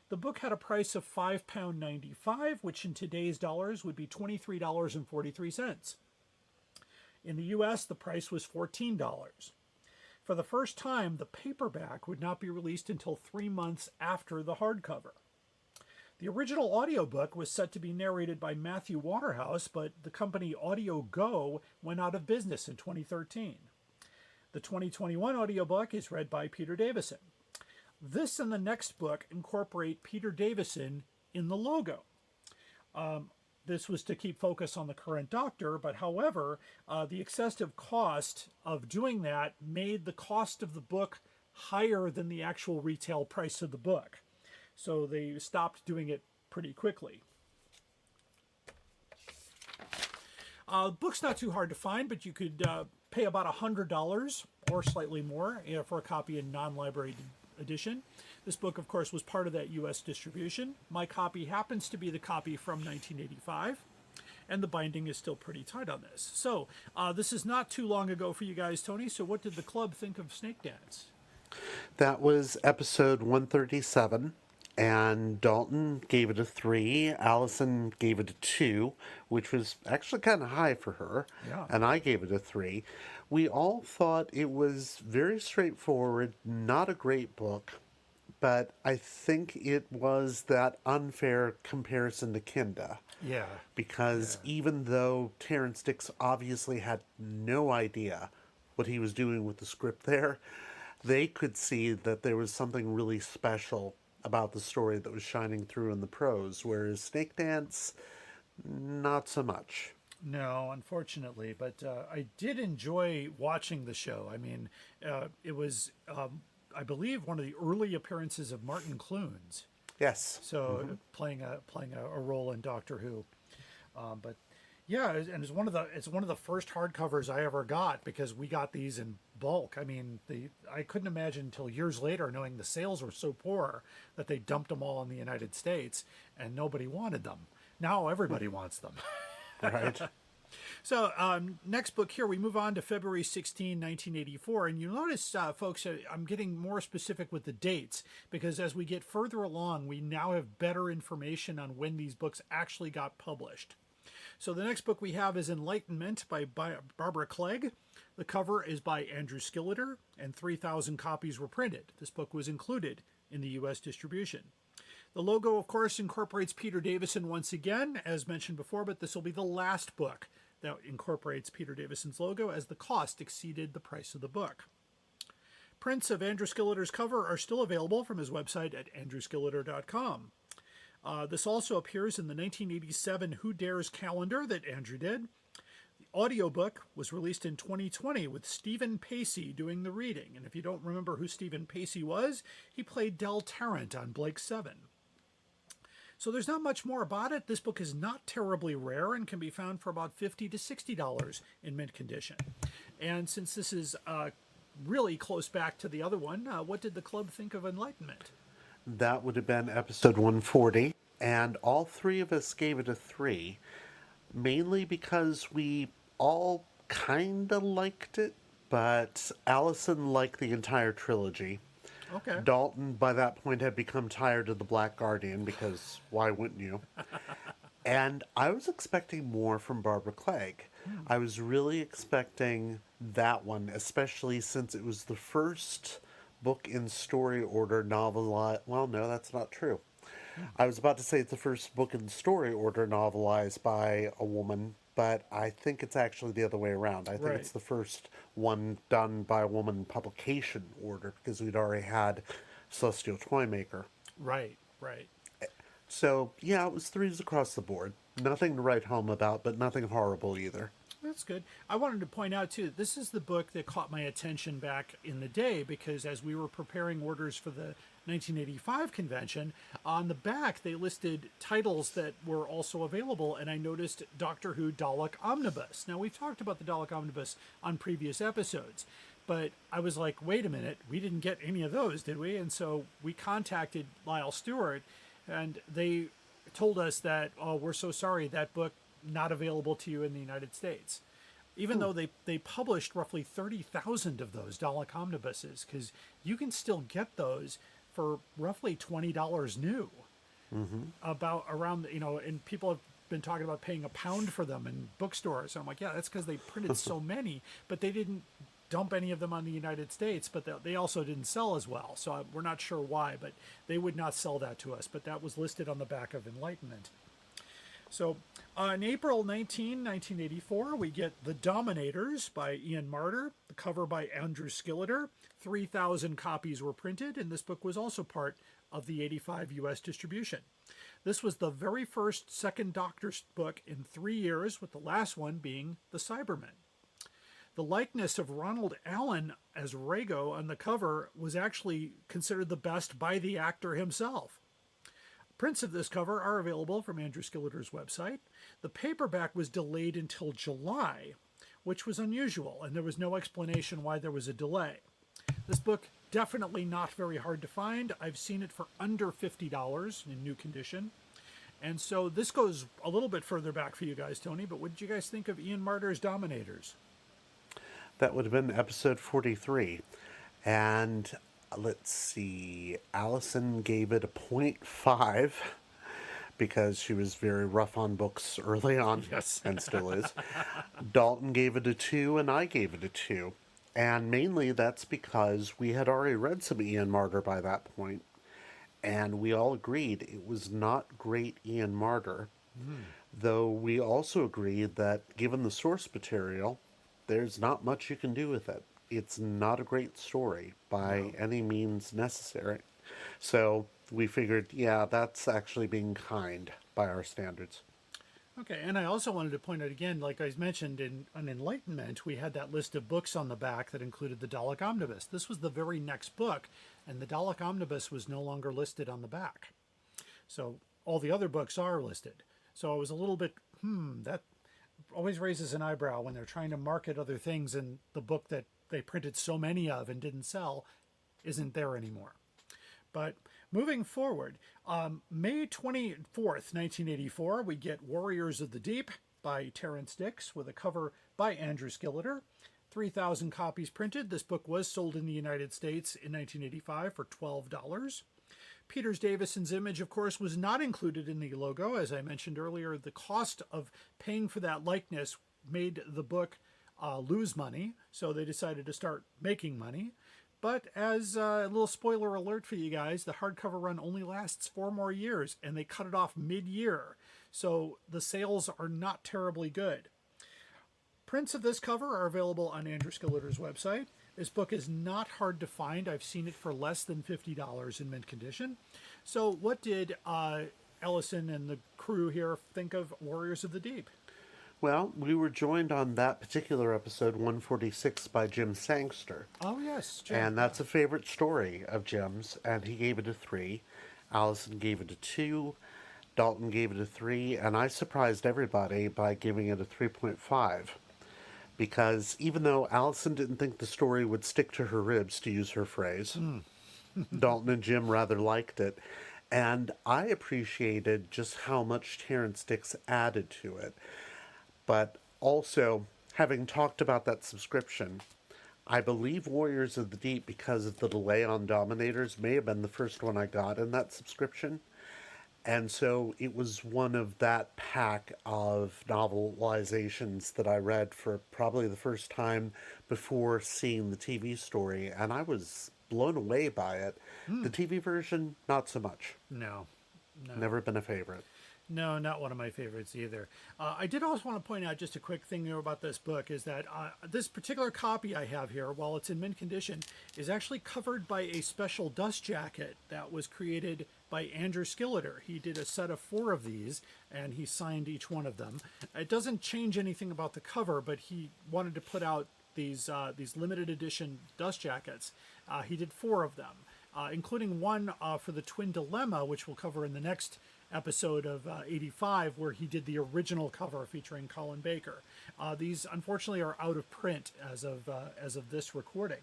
The book had a price of £5.95, which in today's dollars would be $23.43. In the US, the price was $14. For the first time, the paperback would not be released until 3 months after the hardcover. The original audiobook was set to be narrated by Matthew Waterhouse, but the company Audio Go went out of business in 2013. The 2021 audiobook is read by Peter Davison. This and the next book incorporate Peter Davison in the logo. This was to keep focus on the current Doctor, but however, the excessive cost of doing that made the cost of the book higher than the actual retail price of the book. So they stopped doing it pretty quickly. The book's not too hard to find, but you could pay about $100 or slightly more for a copy in non-library edition. This book, of course, was part of that U.S. distribution. My copy happens to be the copy from 1985, and the binding is still pretty tight on this. So this is not too long ago for you guys, Tony. So what did the club think of Snake Dance? That was episode 137. And Dalton gave it a 3. Allison gave it a 2, which was actually kind of high for her. Yeah. And I gave it a 3. We all thought it was very straightforward, not a great book, but I think it was that unfair comparison to Kinda. Yeah. Because even though Terrance Dicks obviously had no idea what he was doing with the script there, they could see that there was something really special about the story that was shining through in the prose, whereas Snake Dance, not so much. No, unfortunately, but I did enjoy watching the show. I mean, it was, I believe, one of the early appearances of Martin Clunes. Yes. So playing a role in Doctor Who, but yeah, and it's one of the first hardcovers I ever got because we got these in bulk. I mean, I couldn't imagine until years later, knowing the sales were so poor that they dumped them all in the United States and nobody wanted them. Now everybody wants them. Right. So next book here, we move on to February 16, 1984. And you'll notice, folks, I'm getting more specific with the dates because as we get further along, we now have better information on when these books actually got published. So the next book we have is Enlightenment by Barbara Clegg. The cover is by Andrew Skilleter, and 3,000 copies were printed. This book was included in the U.S. distribution. The logo, of course, incorporates Peter Davison once again, as mentioned before, but this will be the last book that incorporates Peter Davison's logo as the cost exceeded the price of the book. Prints of Andrew Skilleter's cover are still available from his website at andrewskilleter.com. This also appears in the 1987 Who Dares calendar that Andrew did. The audiobook was released in 2020 with Stephen Pacey doing the reading. And if you don't remember who Stephen Pacey was, he played Del Tarrant on Blake 7. So there's not much more about it. This book is not terribly rare and can be found for about $50 to $60 in mint condition. And since this is really close back to the other one, what did the club think of Enlightenment? That would have been episode 140, and all three of us gave it a 3, mainly because we all kind of liked it, but Allison liked the entire trilogy. Okay. Dalton, by that point, had become tired of the Black Guardian, because why wouldn't you? And I was expecting more from Barbara Clegg. I was really expecting that one, especially since it was the first book in story order novelized. Well, no, that's not true. I was about to say it's the first book in story order novelized by a woman, but I think it's actually the other way around. I think it's the first one done by a woman in publication order, because we'd already had Celestial Toymaker. Right. So, yeah, it was 3s across the board. Nothing to write home about, but nothing horrible either. That's good. I wanted to point out, too, this is the book that caught my attention back in the day because as we were preparing orders for the 1985 convention, on the back they listed titles that were also available, and I noticed Doctor Who Dalek Omnibus. Now, we've talked about the Dalek Omnibus on previous episodes, but I was like, wait a minute, we didn't get any of those, did we? And so we contacted Lyle Stewart, and they told us that, oh, we're so sorry, that book not available to you in the United States. Even though they published roughly 30,000 of those Dalek omnibuses, because you can still get those for roughly $20 new. About around, and people have been talking about paying £1 for them in bookstores. And I'm like, yeah, that's because they printed so many, but they didn't dump any of them on the United States, but they also didn't sell as well. So we're not sure why, but they would not sell that to us. But that was listed on the back of Enlightenment. So on April 19, 1984, we get The Dominators by Ian Marter, the cover by Andrew Skilleter. 3,000 copies were printed, and this book was also part of the 85 U.S. distribution. This was the very first Second Doctor book in 3 years, with the last one being The Cybermen. The likeness of Ronald Allen as Rago on the cover was actually considered the best by the actor himself. Prints of this cover are available from Andrew Skilleter's website. The paperback was delayed until July, which was unusual, and there was no explanation why there was a delay. This book, definitely not very hard to find. I've seen it for under $50 in new condition. And so this goes a little bit further back for you guys, Tony, but what did you guys think of Ian Marter's Dominators? That would have been episode 43. And let's see, Allison gave it a 0.5 because she was very rough on books early on, yes, and still is. Dalton gave it a 2, and I gave it a 2. And mainly that's because we had already read some Ian Marter by that point, and we all agreed it was not great Ian Marter, though we also agreed that given the source material, there's not much you can do with it. It's not a great story by any means necessary. So we figured, yeah, that's actually being kind by our standards. Okay, and I also wanted to point out again, like I mentioned on Enlightenment, we had that list of books on the back that included the Dalek Omnibus. This was the very next book, and the Dalek Omnibus was no longer listed on the back. So all the other books are listed. So I was a little bit, that always raises an eyebrow when they're trying to market other things, and the book that they printed so many of and didn't sell isn't there anymore. But moving forward, May 24th, 1984, we get Warriors of the Deep, by Terrence Dix with a cover by Andrew Skilleter. 3,000 copies printed. This book was sold in the United States in 1985 for $12. Peters Davison's image, of course, was not included in the logo. As I mentioned earlier, the cost of paying for that likeness made the book lose money, so they decided to start making money. But as a little spoiler alert for you guys, the hardcover run only lasts 4 more years, and they cut it off mid-year. So the sales are not terribly good. Prints of this cover are available on Andrew Skilleter's website. This book is not hard to find. I've seen it for less than $50 in mint condition. So what did Ellison and the crew here think of Warriors of the Deep? Well, we were joined on that particular episode, 146, by Jim Sangster. Oh, yes, Jim. And that's a favorite story of Jim's, and he gave it a 3. Allison gave it a 2. Dalton gave it a 3, and I surprised everybody by giving it a 3.5. Because even though Allison didn't think the story would stick to her ribs, to use her phrase, Dalton and Jim rather liked it. And I appreciated just how much Terrence Dix added to it. But also, having talked about that subscription, I believe Warriors of the Deep, because of the delay on Dominators, may have been the first one I got in that subscription. And so it was one of that pack of novelizations that I read for probably the first time before seeing the TV story, and I was blown away by it. The TV version, not so much. No. Never been a favorite. No, not one of my favorites either. I did also want to point out just a quick thing here about this book is that this particular copy I have here, while it's in mint condition, is actually covered by a special dust jacket that was created by Andrew Skilleter. He did a set of 4 of these, and he signed each one of them. It doesn't change anything about the cover, but he wanted to put out these limited edition dust jackets. He did 4 of them, including one for the Twin Dilemma, which we'll cover in the next episode of 85, where he did the original cover featuring Colin Baker. These unfortunately are out of print as of this recording.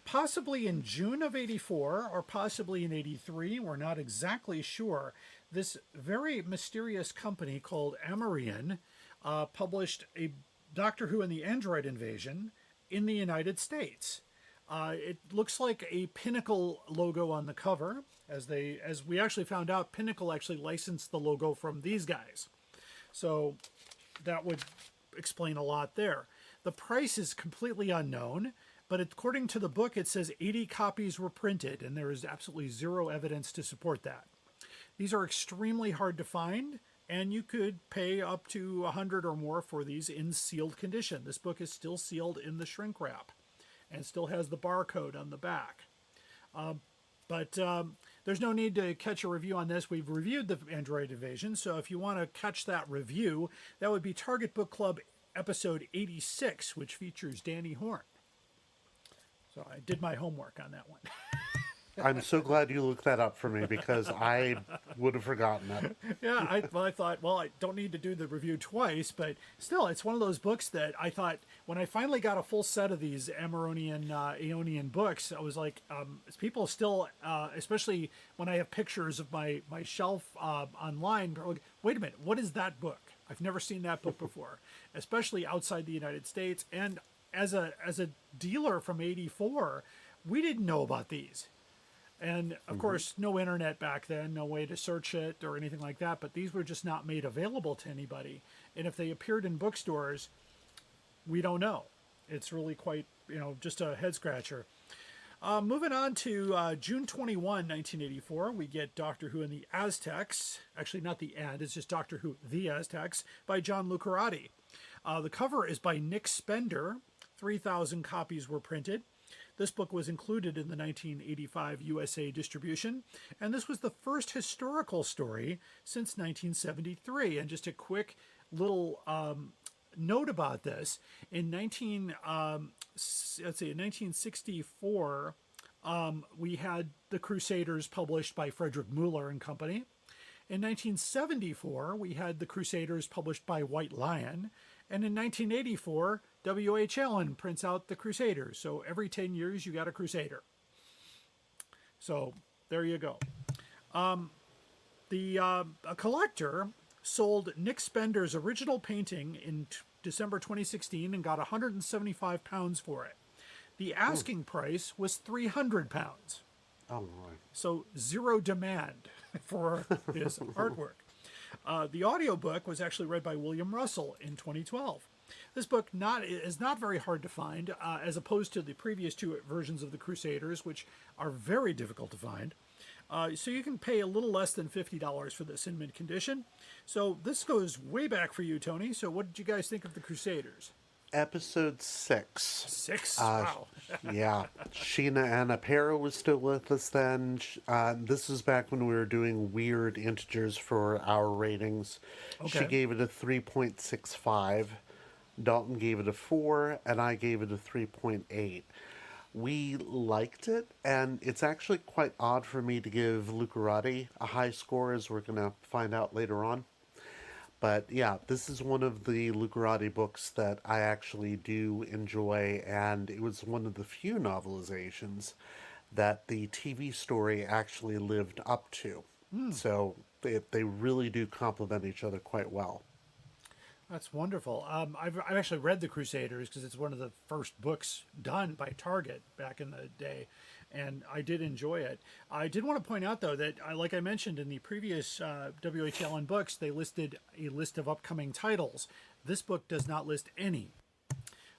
Possibly in June of 84 or possibly in 83, we're not exactly sure, this very mysterious company called Amereon published a Doctor Who and the Android Invasion in the United States. It looks like a Pinnacle logo on the cover. As we actually found out, Pinnacle actually licensed the logo from these guys. So that would explain a lot there. The price is completely unknown, but according to the book, it says 80 copies were printed, and there is absolutely zero evidence to support that. These are extremely hard to find, and you could pay up to 100 or more for these in sealed condition. This book is still sealed in the shrink wrap and still has the barcode on the back. But there's no need to catch a review on this. We've reviewed the Android Invasion, so if you want to catch that review, that would be Target Book Club episode 86, which features Danny Horn. So I did my homework on that one. I'm so glad you looked that up for me, because I would have forgotten that. Yeah, I thought, well, I don't need to do the review twice, but still, it's one of those books that I thought, when I finally got a full set of these Ameronian, Aeonian books, I was like, people still, especially when I have pictures of my shelf online, are like, wait a minute, what is that book? I've never seen that book before, especially outside the United States. And as a dealer from 84, we didn't know about these. And, of course, no internet back then, no way to search it or anything like that, but these were just not made available to anybody. And if they appeared in bookstores, we don't know. It's really quite, just a head-scratcher. Moving on to June 21, 1984, we get Doctor Who and the Aztecs. Actually, not the and, it's just Doctor Who, the Aztecs, by John Lucarati. The cover is by Nick Spender. 3,000 copies were printed. This book was included in the 1985 USA distribution, and this was the first historical story since 1973. And just a quick little note about this: in 1964, we had The Crusaders published by Frederick Mueller and Company. In 1974, we had The Crusaders published by White Lion. And in 1984, W.H. Allen prints out The Crusaders. So every 10 years, you got a Crusader. So there you go. A collector sold Nick Spender's original painting in December 2016 and got £175 for it. The asking price was £300. Oh, boy. So zero demand for his artwork. The audiobook was actually read by William Russell in 2012. This book is not very hard to find, as opposed to the previous two versions of The Crusaders, which are very difficult to find. So you can pay a little less than $50 for this in mint condition. So this goes way back for you, Tony. So what did you guys think of The Crusaders? Episode 6. 6? Wow. Yeah. Sheena Anapera was still with us then. This was back when we were doing weird integers for our ratings. Okay. She gave it a 3.65. Dalton gave it a 4, and I gave it a 3.8. We liked it, and it's actually quite odd for me to give Lucarati a high score, as we're going to find out later on. But yeah, this is one of the Lucarati books that I actually do enjoy, and it was one of the few novelizations that the TV story actually lived up to. So they really do complement each other quite well. That's wonderful. I've actually read The Crusaders because it's one of the first books done by Target back in the day, and I did enjoy it. I did want to point out, though, that like I mentioned in the previous WHLN books, they listed a list of upcoming titles. This book does not list any,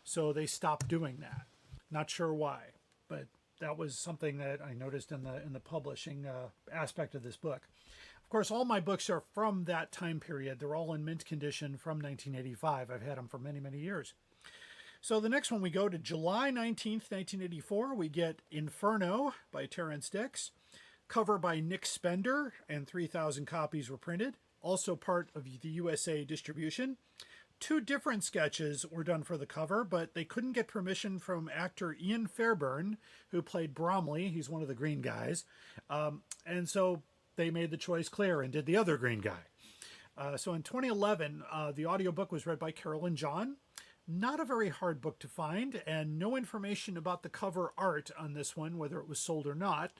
so they stopped doing that. Not sure why, but that was something that I noticed in the publishing aspect of this book. Of course, all my books are from that time period. They're all in mint condition from 1985. I've had them for many, many years. So the next one, we go to July 19th, 1984. We get Inferno by Terrence Dix. Cover by Nick Spender, and 3,000 copies were printed. Also part of the USA distribution. 2 different sketches were done for the cover, but they couldn't get permission from actor Ian Fairbairn, who played Bromley. He's one of the green guys. And so they made the choice clear and did the other green guy. So in 2011, the audiobook was read by Carolyn John. Not a very hard book to find, and no information about the cover art on this one, whether it was sold or not.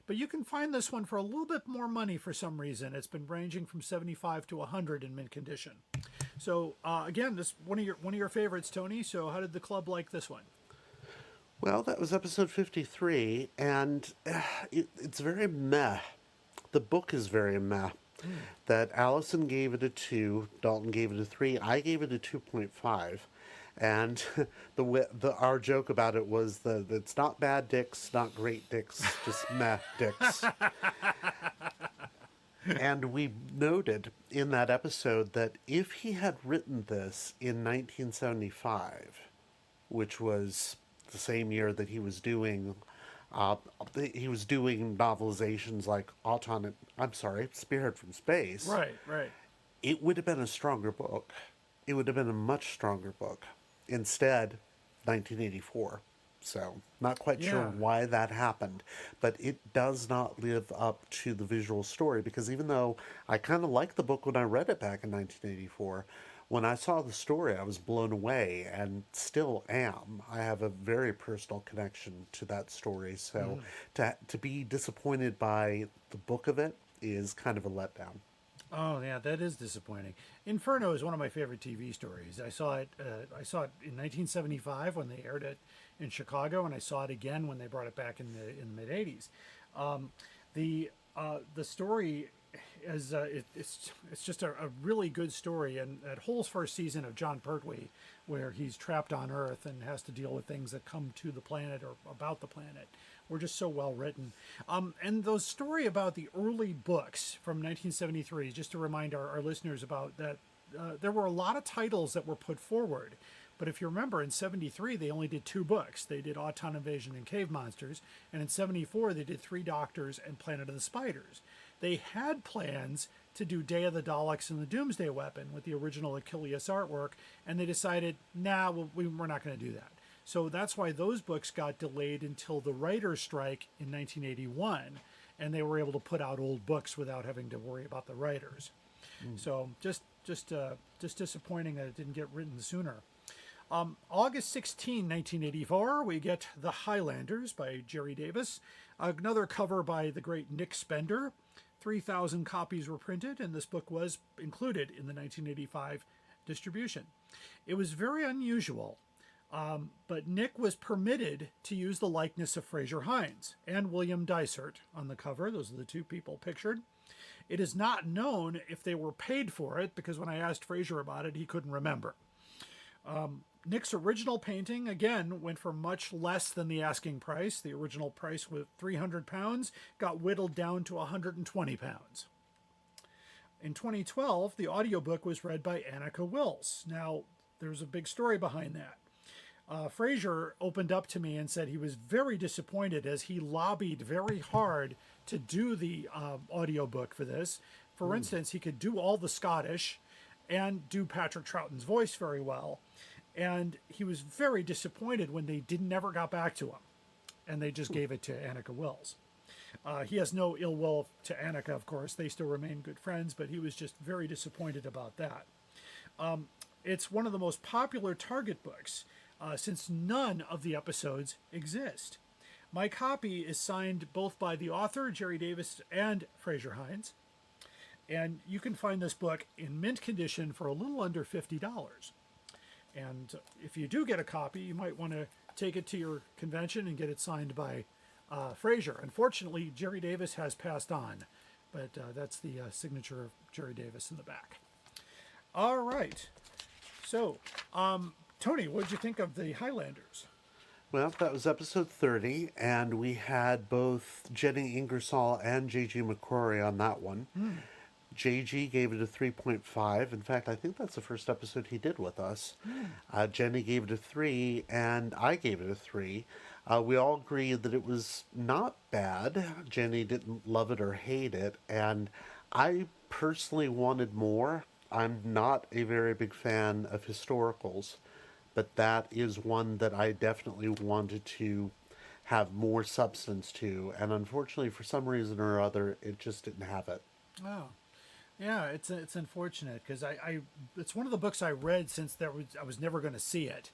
But you can find this one for a little bit more money for some reason. It's been ranging from $75 to $100 in mint condition. So again, this one of your favorites, Tony. So how did the club like this one? Well, that was episode 53, and it's very meh. The book is very meh. That Allison gave it a 2, Dalton gave it a 3, I gave it a 2.5. And our joke about it was that it's not bad dicks, not great dicks, just meh dicks. And we noted in that episode that if he had written this in 1975, which was the same year that he was doing novelizations like Spearhead from Space. Right. It would have been a stronger book. It would have been a much stronger book. Instead, 1984. So, not quite sure why that happened. But it does not live up to the visual story, because even though I kind of liked the book when I read it back in 1984, when I saw the story, I was blown away, and still am. I have a very personal connection to that story, so to be disappointed by the book of it is kind of a letdown. Oh yeah, that is disappointing. Inferno is one of my favorite TV stories. I saw it in 1975 when they aired it in Chicago, and I saw it again when they brought it back in the mid '80s. The story is it's just a really good story, and that whole first season of John Pertwee, where he's trapped on Earth and has to deal with things that come to the planet or about the planet, were just so well written. And the story about the early books from 1973, just to remind our listeners about that, there were a lot of titles that were put forward. But if you remember, in 73, they only did 2 books. They did Auton Invasion and Cave Monsters. And in 74, they did 3 Doctors and Planet of the Spiders. They had plans to do Day of the Daleks and the Doomsday Weapon with the original Achilles artwork, and they decided, nah, we're not going to do that. So that's why those books got delayed until the writer's strike in 1981, and they were able to put out old books without having to worry about the writers. So just disappointing that it didn't get written sooner. August 16, 1984, we get The Highlanders by Jerry Davis. Another cover by the great Nick Spender. 3,000 copies were printed, and this book was included in the 1985 distribution. It was very unusual, but Nick was permitted to use the likeness of Fraser Hines and William Dysart on the cover. Those are the two people pictured. It is not known if they were paid for it, because when I asked Fraser about it, he couldn't remember. Nick's original painting, again, went for much less than the asking price. The original price was £300, got whittled down to £120. In 2012, the audiobook was read by Annika Wills. Now, there's a big story behind that. Fraser opened up to me and said he was very disappointed as he lobbied very hard to do the audiobook for this. For instance, he could do all the Scottish and do Patrick Troughton's voice very well. And he was very disappointed when they never got back to him. And they just gave it to Annika Wills. He has no ill will to Annika, of course. They still remain good friends, but he was just very disappointed about that. It's one of the most popular Target books, since none of the episodes exist. My copy is signed both by the author, Jerry Davis, and Fraser Hines. And you can find this book in mint condition for a little under $50. And if you do get a copy, you might want to take it to your convention and get it signed by Fraser. Unfortunately, Jerry Davis has passed on, but that's the signature of Jerry Davis in the back. All right. So, Tony, what did you think of the Highlanders? Well, that was episode 30, and we had both Jenny Ingersoll and J.G. McCrory on that one. JG gave it a 3.5. In fact, I think that's the first episode he did with us. Jenny gave it a 3, and I gave it a 3. We all agreed that it was not bad. Jenny didn't love it or hate it, and I personally wanted more. I'm not a very big fan of historicals, but that is one that I definitely wanted to have more substance to, and unfortunately, for some reason or other, it just didn't have it. Oh. Yeah, it's unfortunate because it's one of the books I read since I was never going to see it,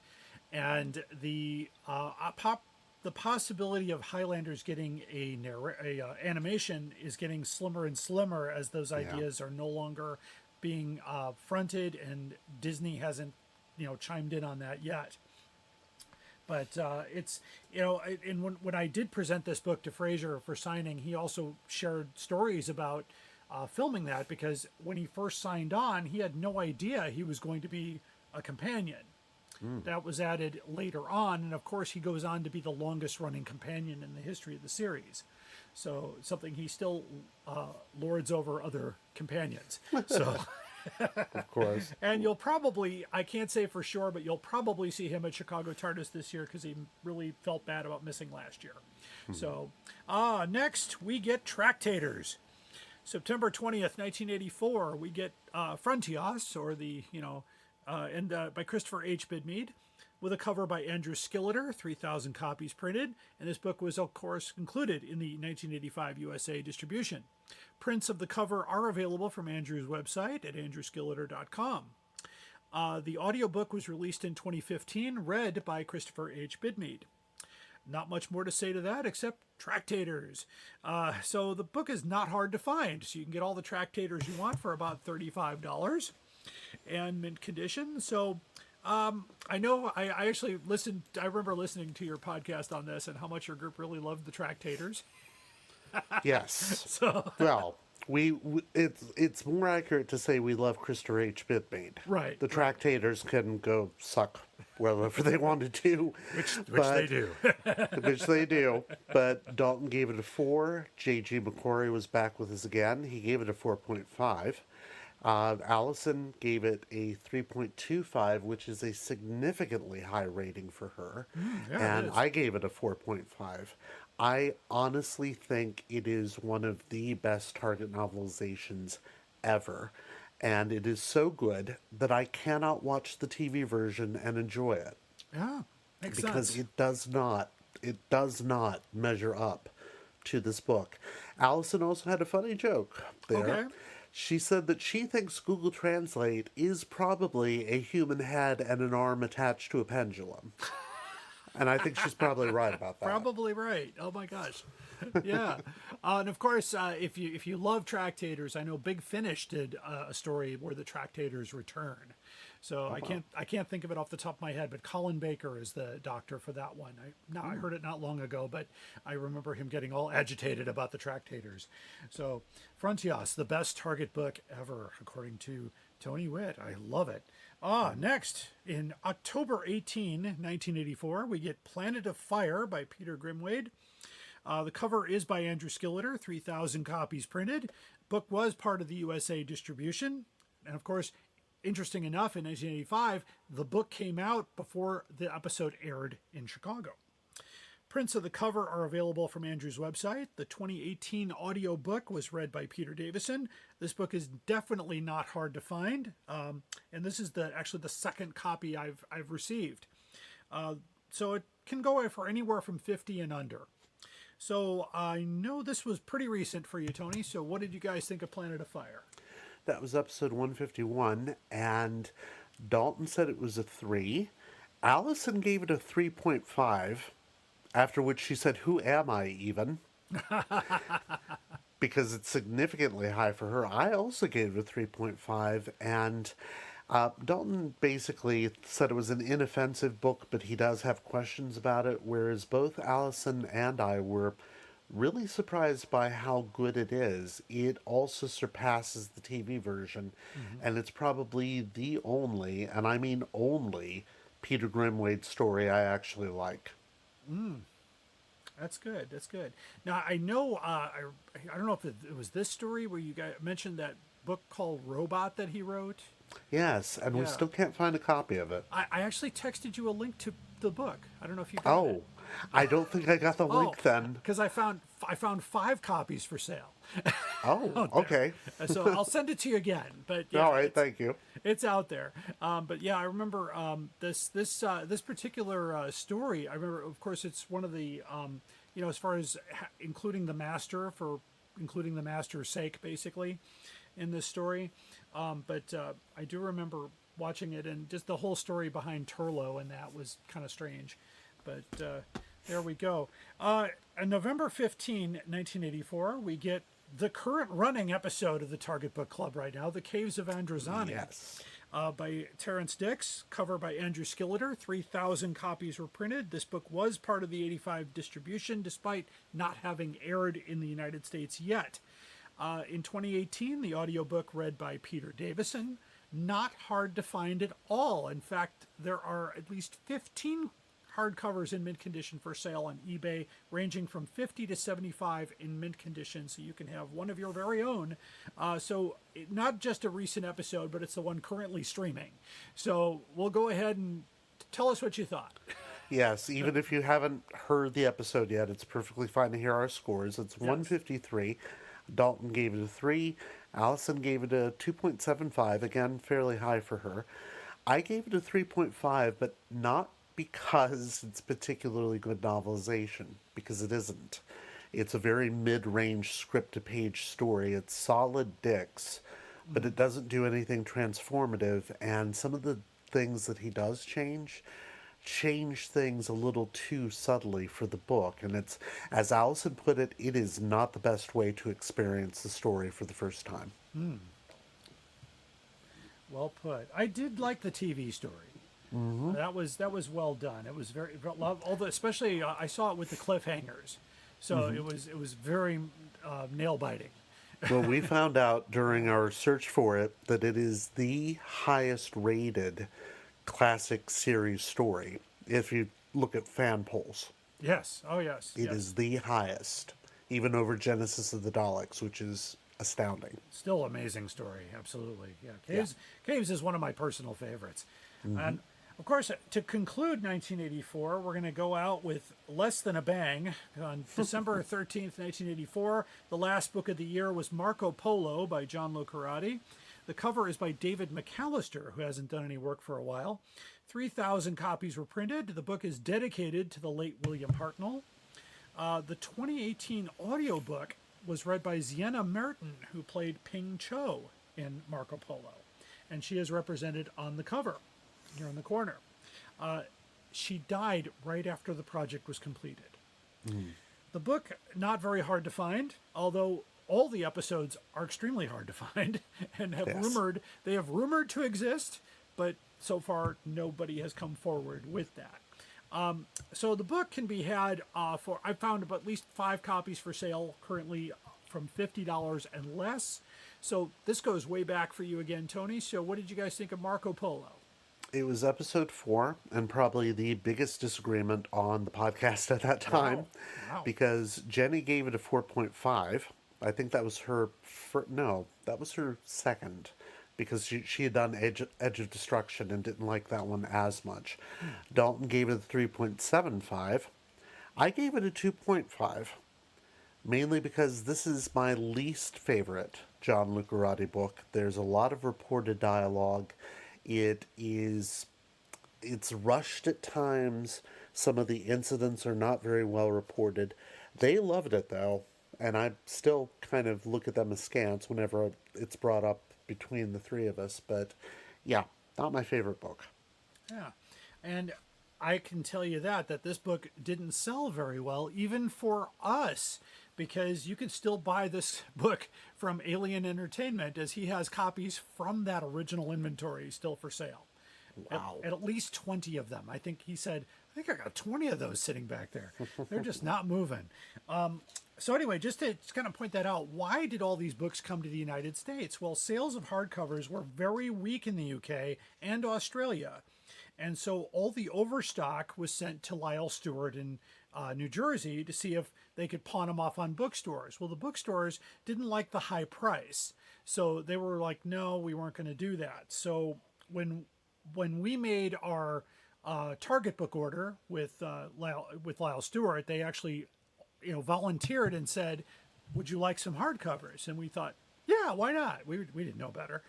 and the possibility of Highlanders getting a animation is getting slimmer and slimmer as those ideas are no longer being fronted, and Disney hasn't chimed in on that yet. But it's and when I did present this book to Fraser for signing, he also shared stories about filming that, because when he first signed on, he had no idea he was going to be a companion. That was added later on, and of course he goes on to be the longest running companion in the history of the series. So something he still lords over other companions. So of course. And you'll probably, I can't say for sure, but you'll probably see him at Chicago TARDIS this year because he really felt bad about missing last year. So next we get Tractators. September 20th, 1984, we get Frontios, or the, by Christopher H. Bidmead, with a cover by Andrew Skilleter, 3,000 copies printed, and this book was, of course, included in the 1985 USA distribution. Prints of the cover are available from Andrew's website at andrewskilleter.com. The audiobook was released in 2015, read by Christopher H. Bidmead. Not much more to say to that except Tractators. So the book is not hard to find. So you can get all the Tractators you want for about $35 and mint condition. So I know I actually listened. I remember listening to your podcast on this and how much your group really loved the Tractators. Yes. So well, it's more accurate to say we love Christopher H. Bidmead. Right. The Tractators can go suck wherever they wanted to. Which they do. Which they do. But Dalton gave it a 4. J.G. McCrory was back with us again. He gave it a 4.5. Allison gave it a 3.25, which is a significantly high rating for her. And I gave it a 4.5. I honestly think it is one of the best Target novelizations ever. And it is so good that I cannot watch the TV version and enjoy it. Yeah, makes sense. Because it does not measure up to this book. Allison also had a funny joke there. Okay. She said that she thinks Google Translate is probably a human head and an arm attached to a pendulum. And I think she's probably right about that. Probably right. Oh my gosh. Yeah. And of course, if you love Tractators, I know Big Finish did a story where the Tractators return. So I can't think of it off the top of my head, but Colin Baker is the doctor for that one. I heard it not long ago, but I remember him getting all agitated about the Tractators. So Frontios, the best Target book ever, according to Tony Whitt. I love it. Next, in October 18, 1984, we get Planet of Fire by Peter Grimwade. The cover is by Andrew Skilleter, 3,000 copies printed. Book was part of the USA distribution. And of course, interesting enough, in 1985, the book came out before the episode aired in Chicago. Prints of the cover are available from Andrew's website. The 2018 audio book was read by Peter Davison. This book is definitely not hard to find, and this is actually the second copy I've received. So it can go for anywhere from 50 and under. So I know this was pretty recent for you, Tony. So what did you guys think of Planet of Fire? That was episode 151, and Dalton said it was a 3. Allison gave it a 3.5. After which she said, "Who am I even?" Because it's significantly high for her. I also gave it a 3.5, and Dalton basically said it was an inoffensive book, but he does have questions about it, whereas both Allison and I were really surprised by how good it is. It also surpasses the TV version, and it's probably the only, and I mean only, Peter Grimwade story I actually like. That's good. That's good. Now, I know, I don't know if it was this story where you guys mentioned that book called Robot that he wrote. Yes, and we still can't find a copy of it. I actually texted you a link to the book. I don't know if you got it. I don't think I got the link then. Because I found 5 copies for sale. Oh, okay. So I'll send it to you again. But yeah, all right, thank you. It's out there. But yeah, I remember this particular story. I remember, of course, it's one of the as far as including the master's sake, basically, in this story. But I do remember watching it, and just the whole story behind Turlo, and that was kind of strange. But there we go. On November 15, 1984, we get the current running episode of the Target Book Club right now, The Caves of Androzani. Yes. By Terrence Dix, cover by Andrew Skilleter. 3,000 copies were printed. This book was part of the 85 distribution, despite not having aired in the United States yet. In 2018, the audiobook read by Peter Davison. Not hard to find at all. In fact, there are at least 15 hardcovers in mint condition for sale on eBay, ranging from 50 to 75 in mint condition, so you can have one of your very own. So not just a recent episode, but it's the one currently streaming. So we'll go ahead and tell us what you thought. Yes, even if you haven't heard the episode yet, it's perfectly fine to hear our scores. It's 153. Dalton gave it a 3. Allison gave it a 2.75. Again, fairly high for her. I gave it a 3.5, but not because it's particularly good novelization, because it isn't. It's a very mid-range script-to-page story. It's solid dicks, but it doesn't do anything transformative, and some of the things that he does change things a little too subtly for the book, and it's, as Allison put it, it is not the best way to experience the story for the first time. Well put. I did like the TV story. That was well done. It was very, although especially I saw it with the cliffhangers, so it was very nail biting. Well, we found out during our search for it that it is the highest rated classic series story if you look at fan polls. Yes. Oh yes. It is the highest, even over Genesis of the Daleks, which is astounding. Still amazing story. Absolutely. Yeah. Caves is one of my personal favorites. And of course, to conclude 1984, we're going to go out with Less Than a Bang. On December 13th, 1984, the last book of the year was Marco Polo by John Lucarati. The cover is by David McAllister, who hasn't done any work for a while. 3,000 copies were printed. The book is dedicated to the late William Hartnell. The 2018 audiobook was read by Sienna Merton, who played Ping Cho in Marco Polo. And she is represented on the cover, here in the corner. she died right after the project was completed. The book, not very hard to find, although all the episodes are extremely hard to find and have rumored to exist, but so far nobody has come forward with that. So the book can be had for, I found at least 5 copies for sale currently from $50 and less. So this goes way back for you again, Tony. So what did you guys think of Marco Polo? It was episode 4 and probably the biggest disagreement on the podcast at that time. Wow. Because Jenny gave it a 4.5. I think that was her, that was her second, because she had done Edge of Destruction and didn't like that one as much. Dalton gave it a 3.75. I gave it a 2.5, mainly because this is my least favorite John Lucarotti book. There's a lot of reported dialogue. It's rushed at times. Some of the incidents are not very well reported. They loved it, though, and I still kind of look at them askance whenever it's brought up between the three of us. But yeah, not my favorite book. Yeah, and I can tell you that this book didn't sell very well, even for us, because you can still buy this book from Alien Entertainment, as he has copies from that original inventory still for sale. Wow. At least 20 of them. I think he said, I think I got 20 of those sitting back there. They're just not moving. So anyway, just to kind of point that out, why did all these books come to the United States? Well, sales of hardcovers were very weak in the UK and Australia. And so all the overstock was sent to Lyle Stewart in New Jersey to see if they could pawn them off on bookstores. Well, the bookstores didn't like the high price. So they were like, no, we weren't going to do that. So when we made our Target book order with Lyle Stewart, they actually volunteered and said, would you like some hardcovers? And we thought, yeah, why not? We didn't know better.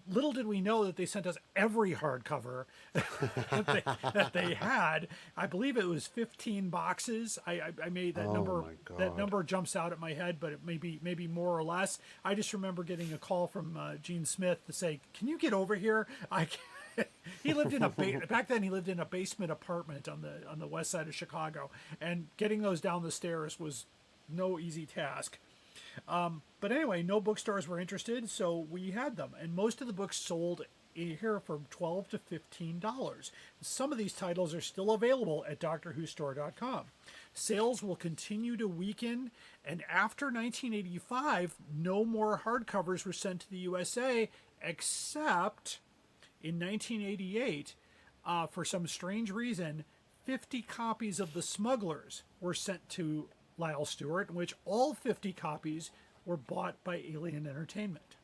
Little did we know that they sent us every hardcover that they had. I believe it was 15 boxes. I made that number. That number jumps out at my head, but it maybe more or less. I just remember getting a call from Gene Smith to say, "Can you get over here?" He lived in back then. He lived in a basement apartment on the west side of Chicago, and getting those down the stairs was no easy task. But anyway, no bookstores were interested, so we had them, and most of the books sold here for $12 to $15. Some of these titles are still available at DoctorWhoStore.com. Sales will continue to weaken, and after 1985, no more hardcovers were sent to the USA, except in 1988, for some strange reason, 50 copies of The Smugglers were sent to Lyle Stewart, in which all 50 copies were bought by Alien Entertainment.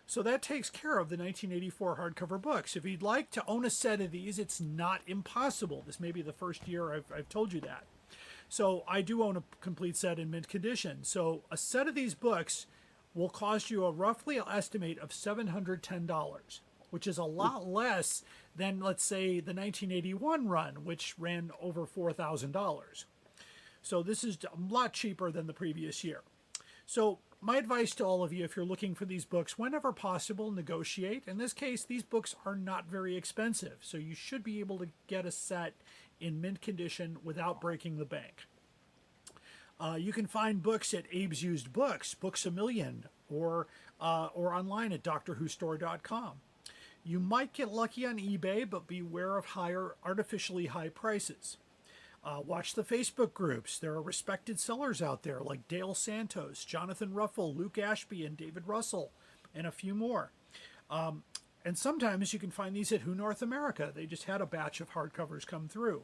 So that takes care of the 1984 hardcover books. If you'd like to own a set of these, it's not impossible. This may be the first year I've told you that. So I do own a complete set in mint condition. So a set of these books will cost you a roughly estimate of $710, which is a lot less than, let's say, the 1981 run, which ran over $4,000. So this is a lot cheaper than the previous year. So my advice to all of you, if you're looking for these books, whenever possible, negotiate. In this case, these books are not very expensive, so you should be able to get a set in mint condition without breaking the bank. You can find books at Abe's Used Books, Books A Million, or online at DoctorWhoStore.com. You might get lucky on eBay, but beware of artificially high prices. Watch the Facebook groups. There are respected sellers out there like Dale Santos, Jonathan Ruffle, Luke Ashby, and David Russell, and a few more. And sometimes you can find these at Who North America. They just had a batch of hardcovers come through.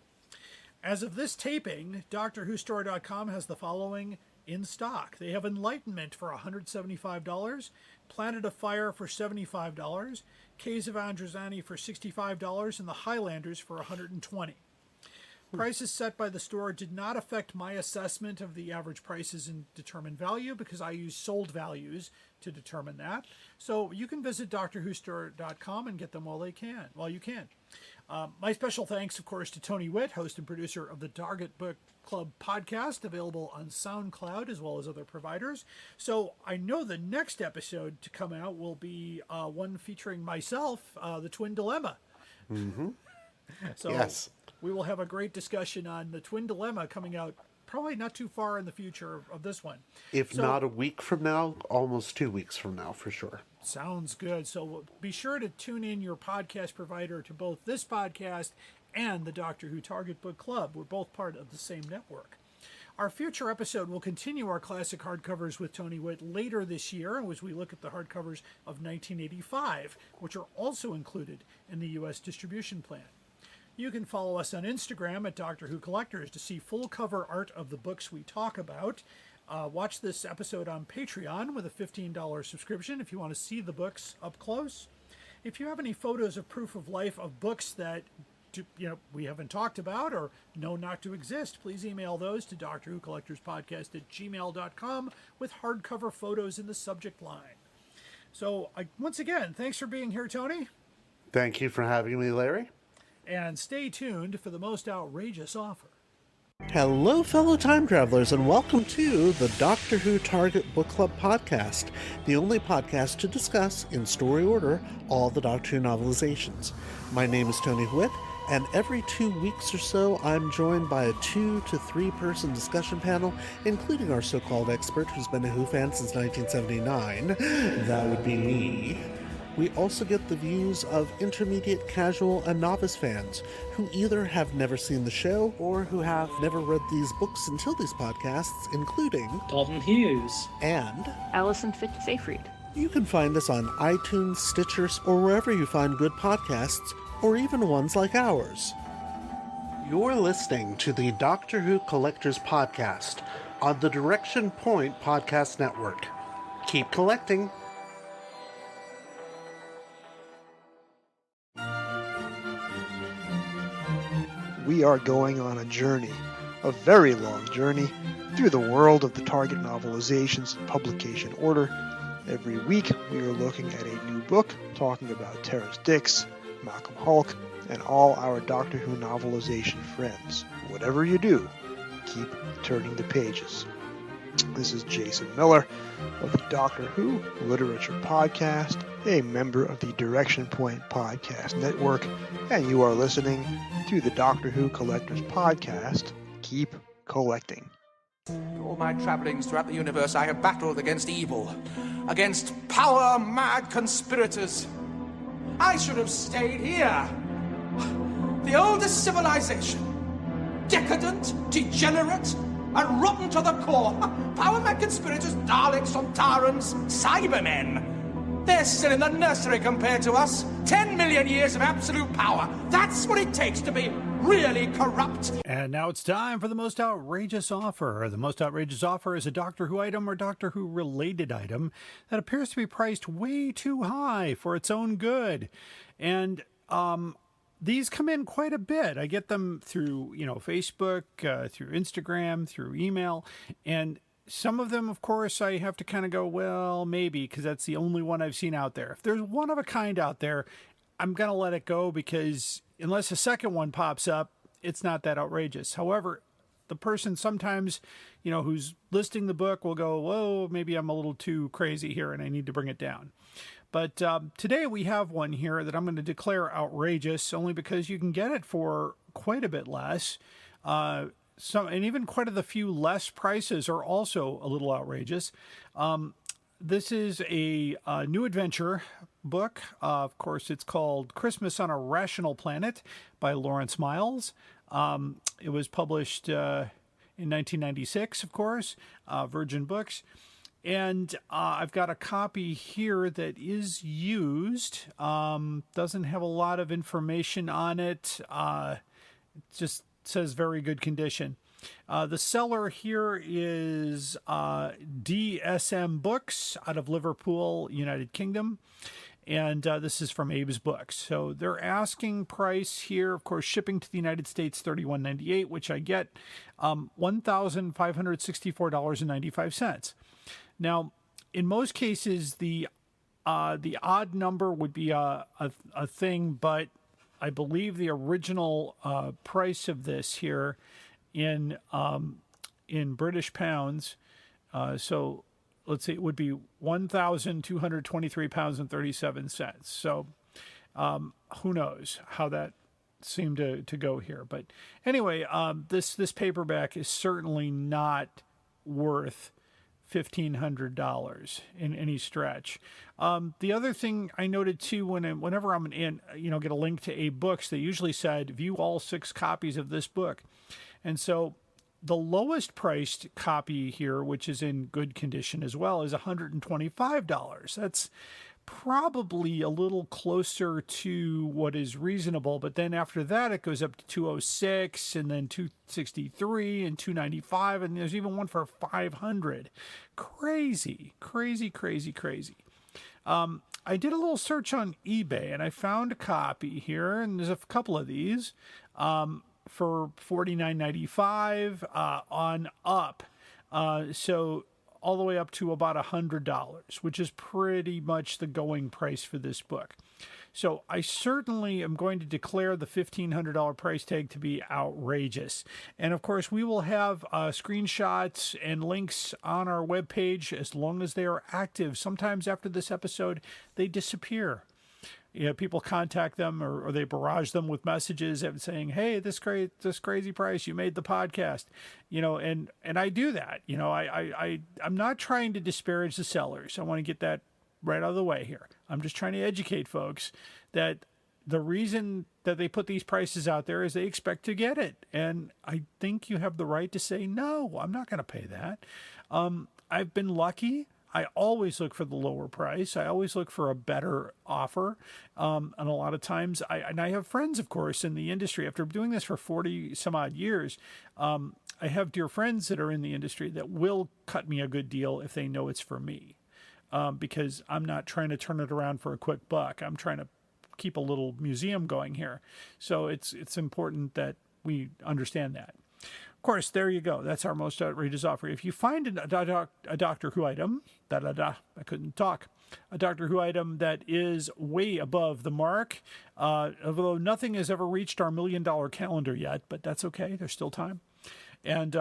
As of this taping, DoctorWhoStore.com has the following in stock. They have Enlightenment for $175, Planet of Fire for $75, Caves of Androzani for $65, and the Highlanders for $120. Prices set by the store did not affect my assessment of the average prices and determine value, because I use sold values to determine that. So you can visit DoctorWhoStore.com and get them while you can. My special thanks, of course, to Tony Whitt, host and producer of the Target Book Club podcast, available on SoundCloud as well as other providers. So I know the next episode to come out will be one featuring myself, The Twin Dilemma. Mm-hmm. So Yes. we will have a great discussion on the Twin Dilemma coming out probably not too far in the future of this one. If So- not a week from now, almost 2 weeks from now, for sure. Sounds good. So be sure to tune in your podcast provider to both this podcast and the Doctor Who Target Book Club. We're both part of the same network. Our future episode will continue our classic hardcovers with Tony Whitt later this year as we look at the hardcovers of 1985, which are also included in the U.S. distribution plan. You can follow us on Instagram at Doctor Who Collectors to see full cover art of the books we talk about. Watch this episode on Patreon with a $15 subscription if you want to see the books up close. If you have any photos of proof of life of books that we haven't talked about or know not to exist, please email those to drwhocollectorspodcast@gmail.com with hardcover photos in the subject line. So once again, thanks for being here, Tony. Thank you for having me, Larry. And stay tuned for the most outrageous offer. Hello, fellow time travelers, and welcome to the Doctor Who Target Book Club podcast, the only podcast to discuss, in story order, all the Doctor Who novelizations. My name is Tony Whitt, and every 2 weeks or so, I'm joined by a 2 to 3 person discussion panel, including our so-called expert who's been a Who fan since 1979. That would be me. We also get the views of intermediate, casual, and novice fans who either have never seen the show or who have never read these books until these podcasts, including Dalton Hughes and Alison Fitz-Seyfried. You can find us on iTunes, Stitcher, or wherever you find good podcasts, or even ones like ours. You're listening to the Doctor Who Collectors Podcast on the Direction Point Podcast Network. Keep collecting. We are going on a journey, a very long journey, through the world of the Target novelizations in publication order. Every week we are looking at a new book, talking about Terrence Dicks, Malcolm Hulke, and all our Doctor Who novelization friends. Whatever you do, keep turning the pages. This is Jason Miller of the Doctor Who Literature Podcast, a member of the Direction Point Podcast Network, and you are listening to the Doctor Who Collectors Podcast. Keep collecting. All my travellings throughout the universe, I have battled against evil, against power-mad conspirators. I should have stayed here. The oldest civilization. Decadent, degenerate, and rotten to the core. Power-mad conspirators, Daleks, Sontarans, Cybermen. They're still in the nursery compared to us. 10 million years of absolute power. That's what it takes to be really corrupt. And now it's time for the most outrageous offer. The most outrageous offer is a Doctor Who item or Doctor Who related item that appears to be priced way too high for its own good. And these come in quite a bit. I get them through, Facebook, through Instagram, through email, and some of them, of course, I have to kind of go, well, maybe, because that's the only one I've seen out there. If there's one of a kind out there, I'm going to let it go because unless a second one pops up, it's not that outrageous. However, the person sometimes, who's listing the book will go, whoa, maybe I'm a little too crazy here and I need to bring it down. But today we have one here that I'm going to declare outrageous only because you can get it for quite a bit less. And even quite a few less prices are also a little outrageous. This is a new adventure book. Of course, it's called Christmas on a Rational Planet by Lawrence Miles. It was published in 1996, of course, Virgin Books. And I've got a copy here that is used. Doesn't have a lot of information on it. It just says very good condition. The seller here is DSM Books out of Liverpool, United Kingdom. And this is from Abe's Books. So their asking price here, of course, shipping to the United States, $31.98, which I get $1,564.95. Now, in most cases, the odd number would be a thing, but I believe the original price of this here in British pounds, so let's see, it would be £1,223.37. So who knows how that seem to go here. But anyway, this paperback is certainly not worth $1,500 in any stretch. The other thing I noted too, whenever I'm in, get a link to a books, they usually said view all 6 copies of this book. And so the lowest priced copy here, which is in good condition as well, is $125. That's probably a little closer to what is reasonable, but then after that it goes up to $206 and then $263 and $295, and there's even one for $500. Crazy. I did a little search on eBay and I found a copy here, and there's a couple of these for $49.95 on up. So all the way up to about $100, which is pretty much the going price for this book. So I certainly am going to declare the $1,500 price tag to be outrageous. And of course, we will have screenshots and links on our webpage as long as they are active. Sometimes after this episode, they disappear. People contact them or they barrage them with messages saying, hey, this crazy price, you made the podcast, and I do that. I'm not trying to disparage the sellers. I want to get that right out of the way here. I'm just trying to educate folks that the reason that they put these prices out there is they expect to get it. And I think you have the right to say, no, I'm not going to pay that. I've been lucky. I always look for the lower price. I always look for a better offer. And a lot of times, I have friends, of course, in the industry. After doing this for 40 some odd years, I have dear friends that are in the industry that will cut me a good deal if they know it's for me. Because I'm not trying to turn it around for a quick buck. I'm trying to keep a little museum going here. So it's important that we understand that. Of course, there you go. That's our most outrageous offer. If you find a Doctor Who item, I couldn't talk, a Doctor Who item that is way above the mark, although nothing has ever reached our $1 million calendar yet, but that's okay. There's still time. And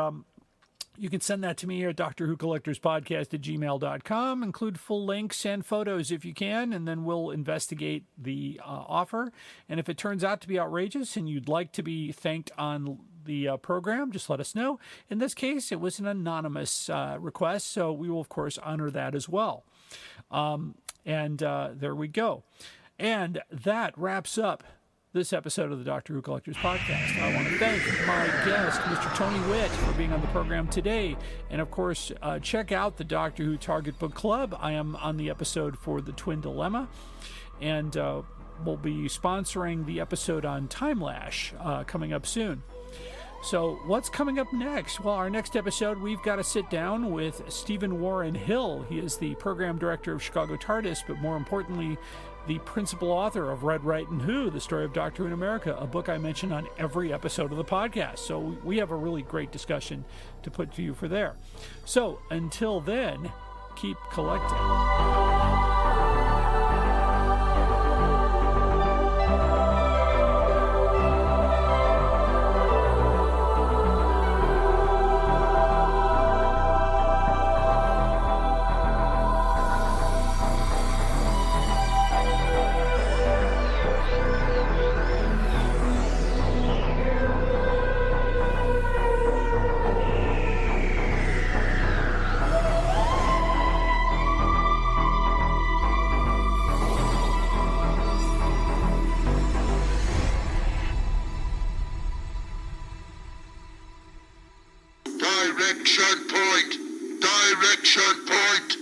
you can send that to me at drwhocollectorspodcast@gmail.com. Include full links and photos if you can, and then we'll investigate the offer. And if it turns out to be outrageous and you'd like to be thanked on the program, just let us know. In this case, it was an anonymous request, so we will, of course, honor that as well. There we go. And that wraps up this episode of the Doctor Who Collectors Podcast. I want to thank my guest, Mr. Tony Whitt, for being on the program today. And, of course, check out the Doctor Who Target Book Club. I am on the episode for The Twin Dilemma. And we'll be sponsoring the episode on Time Lash coming up soon. So what's coming up next? Well, our next episode, we've got to sit down with Stephen Warren Hill. He is the program director of Chicago TARDIS, but more importantly, the principal author of Red, Right, and Who, The Story of Doctor Who in America, a book I mention on every episode of the podcast. So we have a really great discussion to put to you for there. So until then, keep collecting.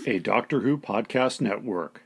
A Doctor Who Podcast Network.